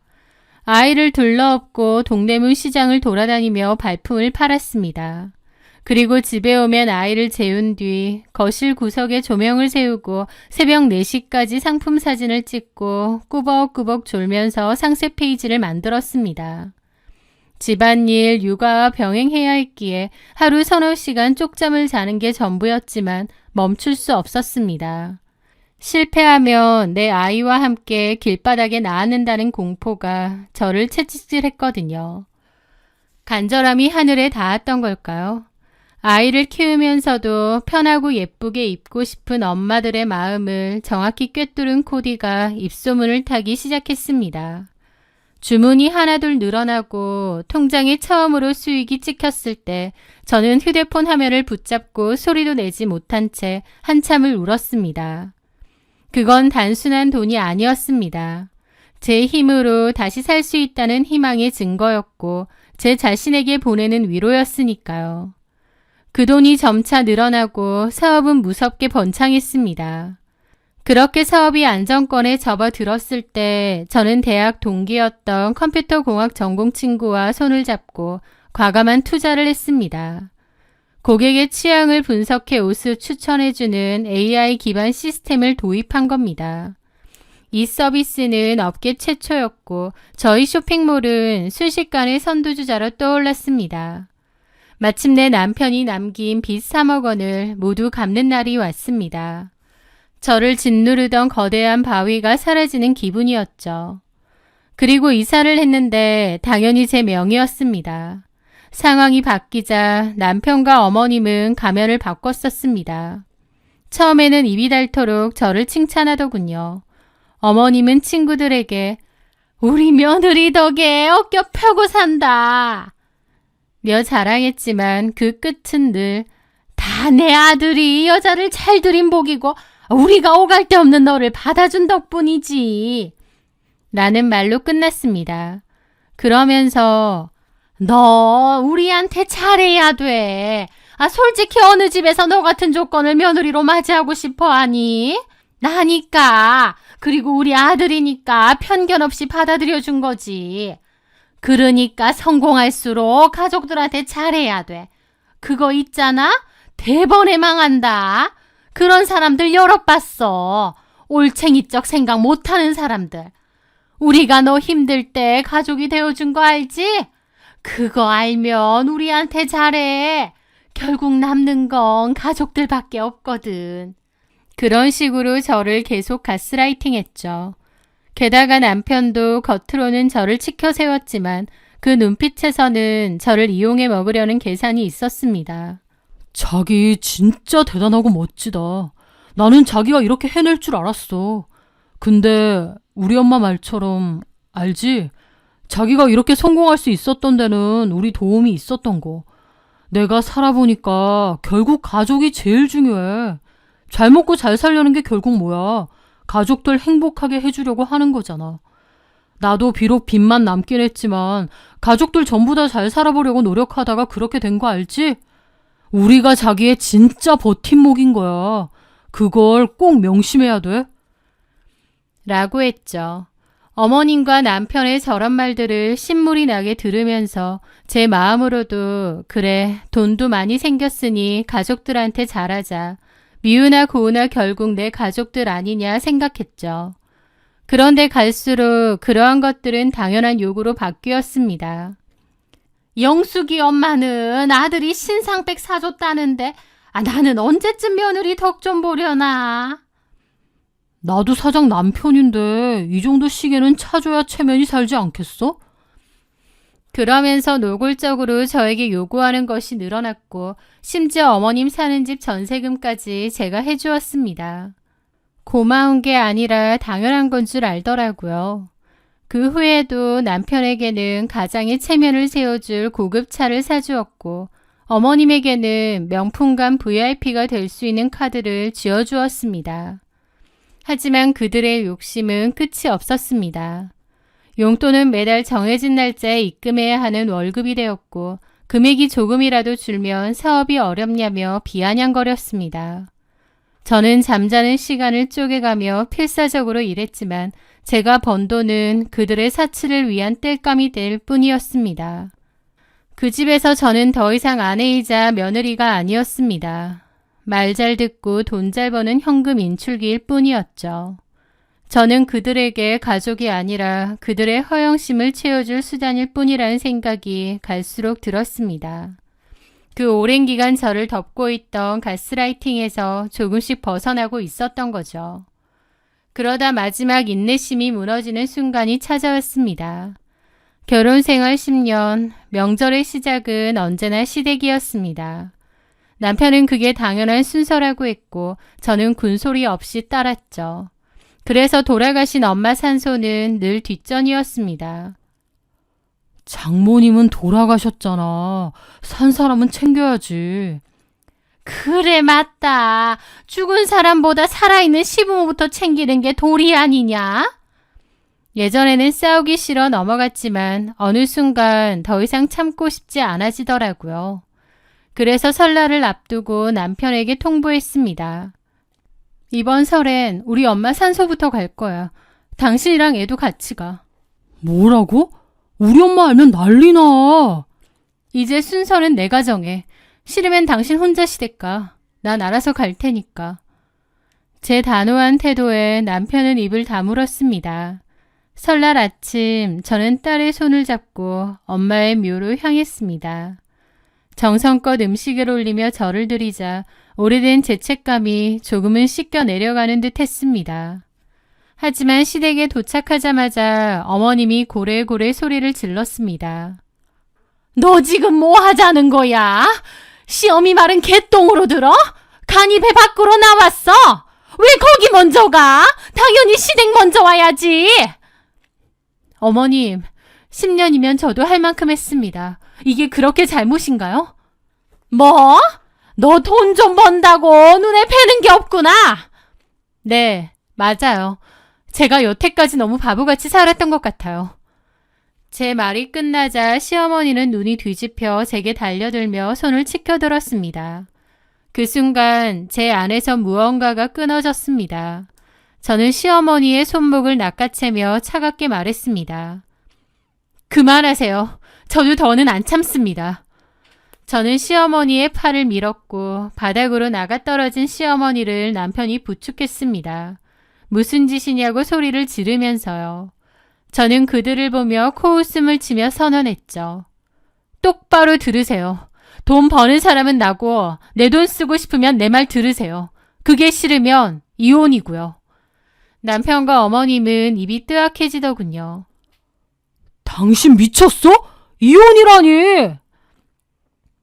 아이를 둘러엎고 동대문 시장을 돌아다니며 발품을 팔았습니다. 그리고 집에 오면 아이를 재운 뒤 거실 구석에 조명을 세우고 새벽 4시까지 상품 사진을 찍고 꾸벅꾸벅 졸면서 상세 페이지를 만들었습니다. 집안일, 육아와 병행해야 했기에 하루 서너 시간 쪽잠을 자는 게 전부였지만 멈출 수 없었습니다. 실패하면 내 아이와 함께 길바닥에 나앉는다는 공포가 저를 채찍질했거든요. 간절함이 하늘에 닿았던 걸까요? 아이를 키우면서도 편하고 예쁘게 입고 싶은 엄마들의 마음을 정확히 꿰뚫은 코디가 입소문을 타기 시작했습니다. 주문이 하나둘 늘어나고 통장에 처음으로 수익이 찍혔을 때 저는 휴대폰 화면을 붙잡고 소리도 내지 못한 채 한참을 울었습니다. 그건 단순한 돈이 아니었습니다. 제 힘으로 다시 살 수 있다는 희망의 증거였고 제 자신에게 보내는 위로였으니까요. 그 돈이 점차 늘어나고 사업은 무섭게 번창했습니다. 그렇게 사업이 안정권에 접어들었을 때 저는 대학 동기였던 컴퓨터공학 전공 친구와 손을 잡고 과감한 투자를 했습니다. 고객의 취향을 분석해 옷을 추천해주는 AI 기반 시스템을 도입한 겁니다. 이 서비스는 업계 최초였고 저희 쇼핑몰은 순식간에 선두주자로 떠올랐습니다. 마침내 남편이 남긴 빚 3억 원을 모두 갚는 날이 왔습니다. 저를 짓누르던 거대한 바위가 사라지는 기분이었죠. 그리고 이사를 했는데 당연히 제 명의였습니다. 상황이 바뀌자 남편과 어머님은 가면을 바꿨었습니다. 처음에는 입이 닳도록 저를 칭찬하더군요. 어머님은 친구들에게 우리 며느리 덕에 어깨 펴고 산다 며 자랑했지만 그 끝은 늘 다 내 아들이 여자를 잘 들인 복이고 우리가 오갈 데 없는 너를 받아준 덕분이지 라는 말로 끝났습니다. 그러면서 너 우리한테 잘해야 돼. 솔직히 어느 집에서 너 같은 조건을 며느리로 맞이하고 싶어 하니? 나니까. 그리고 우리 아들이니까 편견 없이 받아들여준 거지. 그러니까 성공할수록 가족들한테 잘해야 돼. 그거 있잖아? 대번에 망한다. 그런 사람들 여러 봤어. 올챙이적 생각 못하는 사람들. 우리가 너 힘들 때 가족이 되어준 거 알지? 그거 알면 우리한테 잘해. 결국 남는 건 가족들밖에 없거든. 그런 식으로 저를 계속 가스라이팅 했죠. 게다가 남편도 겉으로는 저를 치켜 세웠지만 그 눈빛에서는 저를 이용해 먹으려는 계산이 있었습니다. 자기 진짜 대단하고 멋지다. 나는 자기가 이렇게 해낼 줄 알았어. 근데 우리 엄마 말처럼 알지? 자기가 이렇게 성공할 수 있었던 데는 우리 도움이 있었던 거. 내가 살아보니까 결국 가족이 제일 중요해. 잘 먹고 잘 살려는 게 결국 뭐야? 가족들 행복하게 해주려고 하는 거잖아. 나도 비록 빚만 남긴 했지만 가족들 전부 다 잘 살아보려고 노력하다가 그렇게 된 거 알지? 우리가 자기의 진짜 버팀목인 거야. 그걸 꼭 명심해야 돼. 라고 했죠. 어머님과 남편의 저런 말들을 신물이 나게 들으면서 제 마음으로도 그래 돈도 많이 생겼으니 가족들한테 잘하자. 미우나 고우나 결국 내 가족들 아니냐 생각했죠. 그런데 갈수록 그러한 것들은 당연한 요구로 바뀌었습니다. 영숙이 엄마는 아들이 신상백 사줬다는데 나는 언제쯤 며느리 덕 좀 보려나. 나도 사장 남편인데 이 정도 시계는 차줘야 체면이 살지 않겠어? 그러면서 노골적으로 저에게 요구하는 것이 늘어났고 심지어 어머님 사는 집 전세금까지 제가 해주었습니다. 고마운 게 아니라 당연한 건 줄 알더라고요. 그 후에도 남편에게는 가장의 체면을 세워줄 고급 차를 사주었고 어머님에게는 명품관 VIP가 될 수 있는 카드를 쥐어주었습니다. 하지만 그들의 욕심은 끝이 없었습니다. 용돈은 매달 정해진 날짜에 입금해야 하는 월급이 되었고 금액이 조금이라도 줄면 사업이 어렵냐며 비아냥거렸습니다. 저는 잠자는 시간을 쪼개가며 필사적으로 일했지만 제가 번 돈은 그들의 사치를 위한 땔감이 될 뿐이었습니다. 그 집에서 저는 더 이상 아내이자 며느리가 아니었습니다. 말 잘 듣고 돈 잘 버는 현금 인출기일 뿐이었죠. 저는 그들에게 가족이 아니라 그들의 허영심을 채워줄 수단일 뿐이라는 생각이 갈수록 들었습니다. 그 오랜 기간 저를 덮고 있던 가스라이팅에서 조금씩 벗어나고 있었던 거죠. 그러다 마지막 인내심이 무너지는 순간이 찾아왔습니다. 결혼 생활 10년, 명절의 시작은 언제나 시댁이었습니다. 남편은 그게 당연한 순서라고 했고 저는 군소리 없이 따랐죠. 그래서 돌아가신 엄마 산소는 늘 뒷전이었습니다. 장모님은 돌아가셨잖아. 산 사람은 챙겨야지. 그래 맞다. 죽은 사람보다 살아있는 시부모부터 챙기는 게 도리 아니냐? 예전에는 싸우기 싫어 넘어갔지만 어느 순간 더 이상 참고 싶지 않아지더라고요. 그래서 설날을 앞두고 남편에게 통보했습니다. 이번 설엔 우리 엄마 산소부터 갈 거야. 당신이랑 애도 같이 가. 뭐라고? 우리 엄마 알면 난리나. 이제 순서는 내가 정해. 싫으면 당신 혼자 시댁 가. 난 알아서 갈 테니까. 제 단호한 태도에 남편은 입을 다물었습니다. 설날 아침 저는 딸의 손을 잡고 엄마의 묘로 향했습니다. 정성껏 음식을 올리며 절을 드리자 오래된 죄책감이 조금은 씻겨 내려가는 듯 했습니다. 하지만 시댁에 도착하자마자 어머님이 고래고래 소리를 질렀습니다. 너 지금 뭐 하자는 거야? 시어미 말은 개똥으로 들어? 간이 배 밖으로 나왔어? 왜 거기 먼저 가? 당연히 시댁 먼저 와야지. 어머님, 10년이면 저도 할 만큼 했습니다. 이게 그렇게 잘못인가요? 뭐? 너 돈 좀 번다고 눈에 뵈는 게 없구나. 네, 맞아요. 제가 여태까지 너무 바보같이 살았던 것 같아요. 제 말이 끝나자 시어머니는 눈이 뒤집혀 제게 달려들며 손을 치켜들었습니다. 그 순간 제 안에서 무언가가 끊어졌습니다. 저는 시어머니의 손목을 낚아채며 차갑게 말했습니다. 그만하세요. 저도 더는 안 참습니다. 저는 시어머니의 팔을 밀었고 바닥으로 나가 떨어진 시어머니를 남편이 부축했습니다. 무슨 짓이냐고 소리를 지르면서요. 저는 그들을 보며 코웃음을 치며 선언했죠. 똑바로 들으세요. 돈 버는 사람은 나고 내 돈 쓰고 싶으면 내 말 들으세요. 그게 싫으면 이혼이고요. 남편과 어머님은 입이 뜨악해지더군요. 당신 미쳤어? 이혼이라니.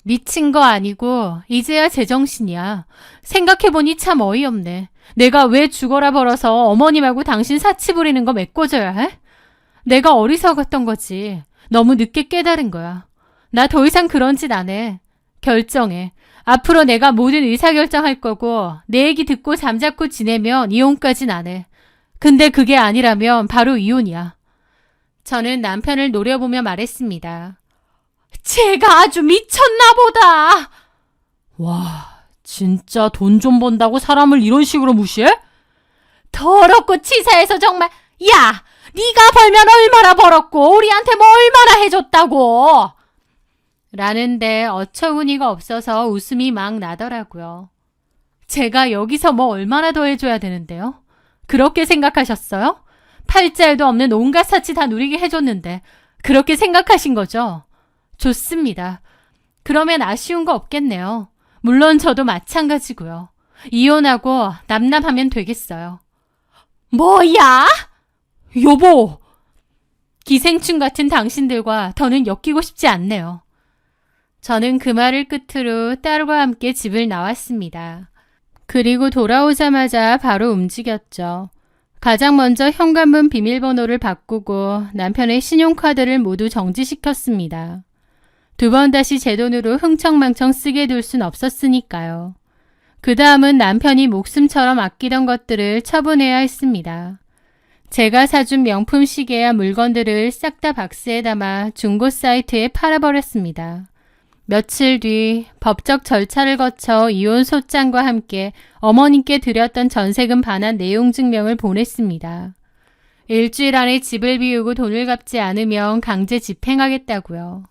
미친 거 아니고 이제야 제정신이야. 생각해보니 참 어이없네. 내가 왜 죽어라 벌어서 어머님하고 당신 사치 부리는 거 메꿔줘야 해? 내가 어리석었던 거지. 너무 늦게 깨달은 거야. 나 더 이상 그런 짓 안 해. 결정해. 앞으로 내가 모든 의사결정할 거고 내 얘기 듣고 잠자코 지내면 이혼까진 안 해. 근데 그게 아니라면 바로 이혼이야. 저는 남편을 노려보며 말했습니다. 제가 아주 미쳤나 보다. 와, 진짜 돈 좀 번다고 사람을 이런 식으로 무시해? 더럽고 치사해서 정말. 야, 네가 벌면 얼마나 벌었고 우리한테 뭐 얼마나 해줬다고. 라는데 어처구니가 없어서 웃음이 막 나더라고요. 제가 여기서 뭐 얼마나 더 해줘야 되는데요? 그렇게 생각하셨어요? 팔자에도 없는 온갖 사치 다 누리게 해줬는데 그렇게 생각하신 거죠? 좋습니다. 그러면 아쉬운 거 없겠네요. 물론 저도 마찬가지고요. 이혼하고 남남하면 되겠어요. 뭐야? 여보. 기생충 같은 당신들과 더는 엮이고 싶지 않네요. 저는 그 말을 끝으로 딸과 함께 집을 나왔습니다. 그리고 돌아오자마자 바로 움직였죠. 가장 먼저 현관문 비밀번호를 바꾸고 남편의 신용카드를 모두 정지시켰습니다. 두 번 다시 제 돈으로 흥청망청 쓰게 둘 순 없었으니까요. 그 다음은 남편이 목숨처럼 아끼던 것들을 처분해야 했습니다. 제가 사준 명품 시계와 물건들을 싹 다 박스에 담아 중고 사이트에 팔아버렸습니다. 며칠 뒤 법적 절차를 거쳐 이혼 소장과 함께 어머님께 드렸던 전세금 반환 내용 증명을 보냈습니다. 일주일 안에 집을 비우고 돈을 갚지 않으면 강제 집행하겠다고요.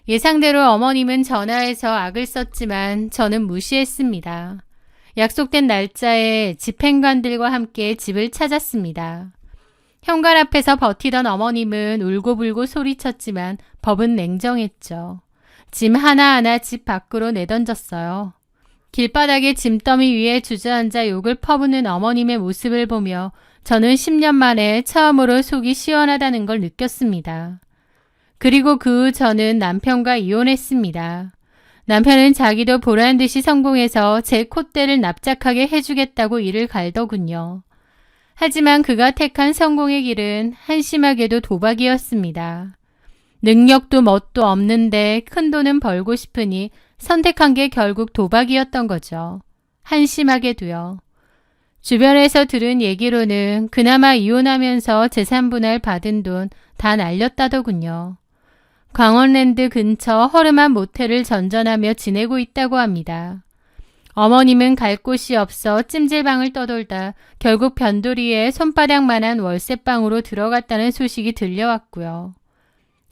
예상대로 어머님은 전화해서 악을 썼지만 저는 무시했습니다. 약속된 날짜에 집행관들과 함께 집을 찾았습니다. 현관 앞에서 버티던 어머님은 울고불고 소리쳤지만 법은 냉정했죠. 짐 하나하나 집 밖으로 내던졌어요. 길바닥에 짐더미 위에 주저앉아 욕을 퍼부는 어머님의 모습을 보며 저는 10년 만에 처음으로 속이 시원하다는 걸 느꼈습니다. 그리고 그 후 저는 남편과 이혼했습니다. 남편은 자기도 보란 듯이 성공해서 제 콧대를 납작하게 해주겠다고 이를 갈더군요. 하지만 그가 택한 성공의 길은 한심하게도 도박이었습니다. 능력도 멋도 없는데 큰 돈은 벌고 싶으니 선택한 게 결국 도박이었던 거죠. 한심하게도요. 주변에서 들은 얘기로는 그나마 이혼하면서 재산분할 받은 돈 다 날렸다더군요. 광원랜드 근처 허름한 모텔을 전전하며 지내고 있다고 합니다. 어머님은 갈 곳이 없어 찜질방을 떠돌다 결국 변두리에 손바닥만한 월세방으로 들어갔다는 소식이 들려왔고요.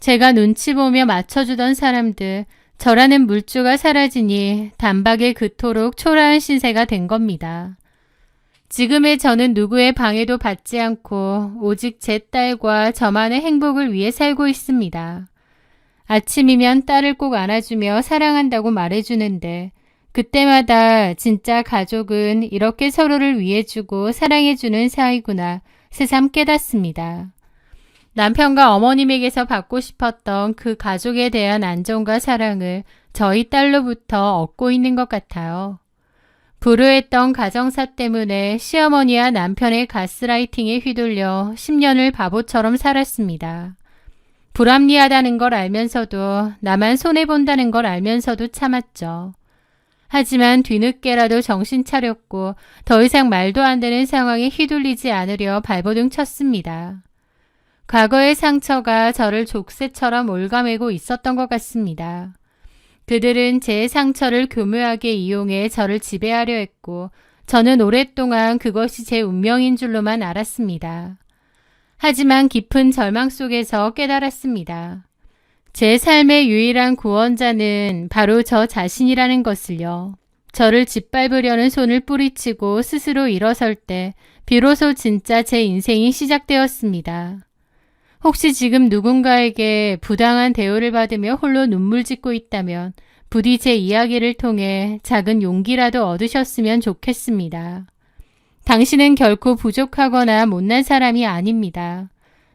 제가 눈치 보며 맞춰주던 사람들, 저라는 물주가 사라지니 단박에 그토록 초라한 신세가 된 겁니다. 지금의 저는 누구의 방해도 받지 않고 오직 제 딸과 저만의 행복을 위해 살고 있습니다. 아침이면 딸을 꼭 안아주며 사랑한다고 말해주는데 그때마다 진짜 가족은 이렇게 서로를 위해주고 사랑해주는 사이구나 새삼 깨닫습니다. 남편과 어머님에게서 받고 싶었던 그 가족에 대한 안정과 사랑을 저희 딸로부터 얻고 있는 것 같아요. 불우했던 가정사 때문에 시어머니와 남편의 가스라이팅에 휘둘려 10년을 바보처럼 살았습니다. 불합리하다는 걸 알면서도 나만 손해본다는 걸 알면서도 참았죠. 하지만 뒤늦게라도 정신 차렸고 더 이상 말도 안 되는 상황에 휘둘리지 않으려 발버둥 쳤습니다. 과거의 상처가 저를 족쇄처럼 올가매고 있었던 것 같습니다. 그들은 제 상처를 교묘하게 이용해 저를 지배하려 했고 저는 오랫동안 그것이 제 운명인 줄로만 알았습니다. 하지만 깊은 절망 속에서 깨달았습니다. 제 삶의 유일한 구원자는 바로 저 자신이라는 것을요. 저를 짓밟으려는 손을 뿌리치고 스스로 일어설 때 비로소 진짜 제 인생이 시작되었습니다. 혹시 지금 누군가에게 부당한 대우를 받으며 홀로 눈물 짓고 있다면 부디 제 이야기를 통해 작은 용기라도 얻으셨으면 좋겠습니다. 당신은 결코 부족하거나 못난 사람이 아닙니다.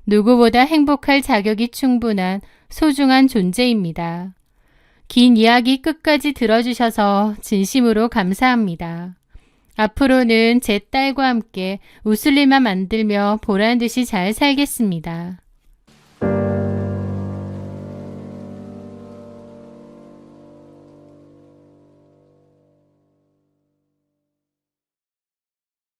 누구보다 행복할 자격이 충분한 소중한 존재입니다. 긴 이야기 끝까지 들어주셔서 진심으로 감사합니다. 앞으로는 제 딸과 함께 웃을 일만 만들며 보란 듯이 잘 살겠습니다.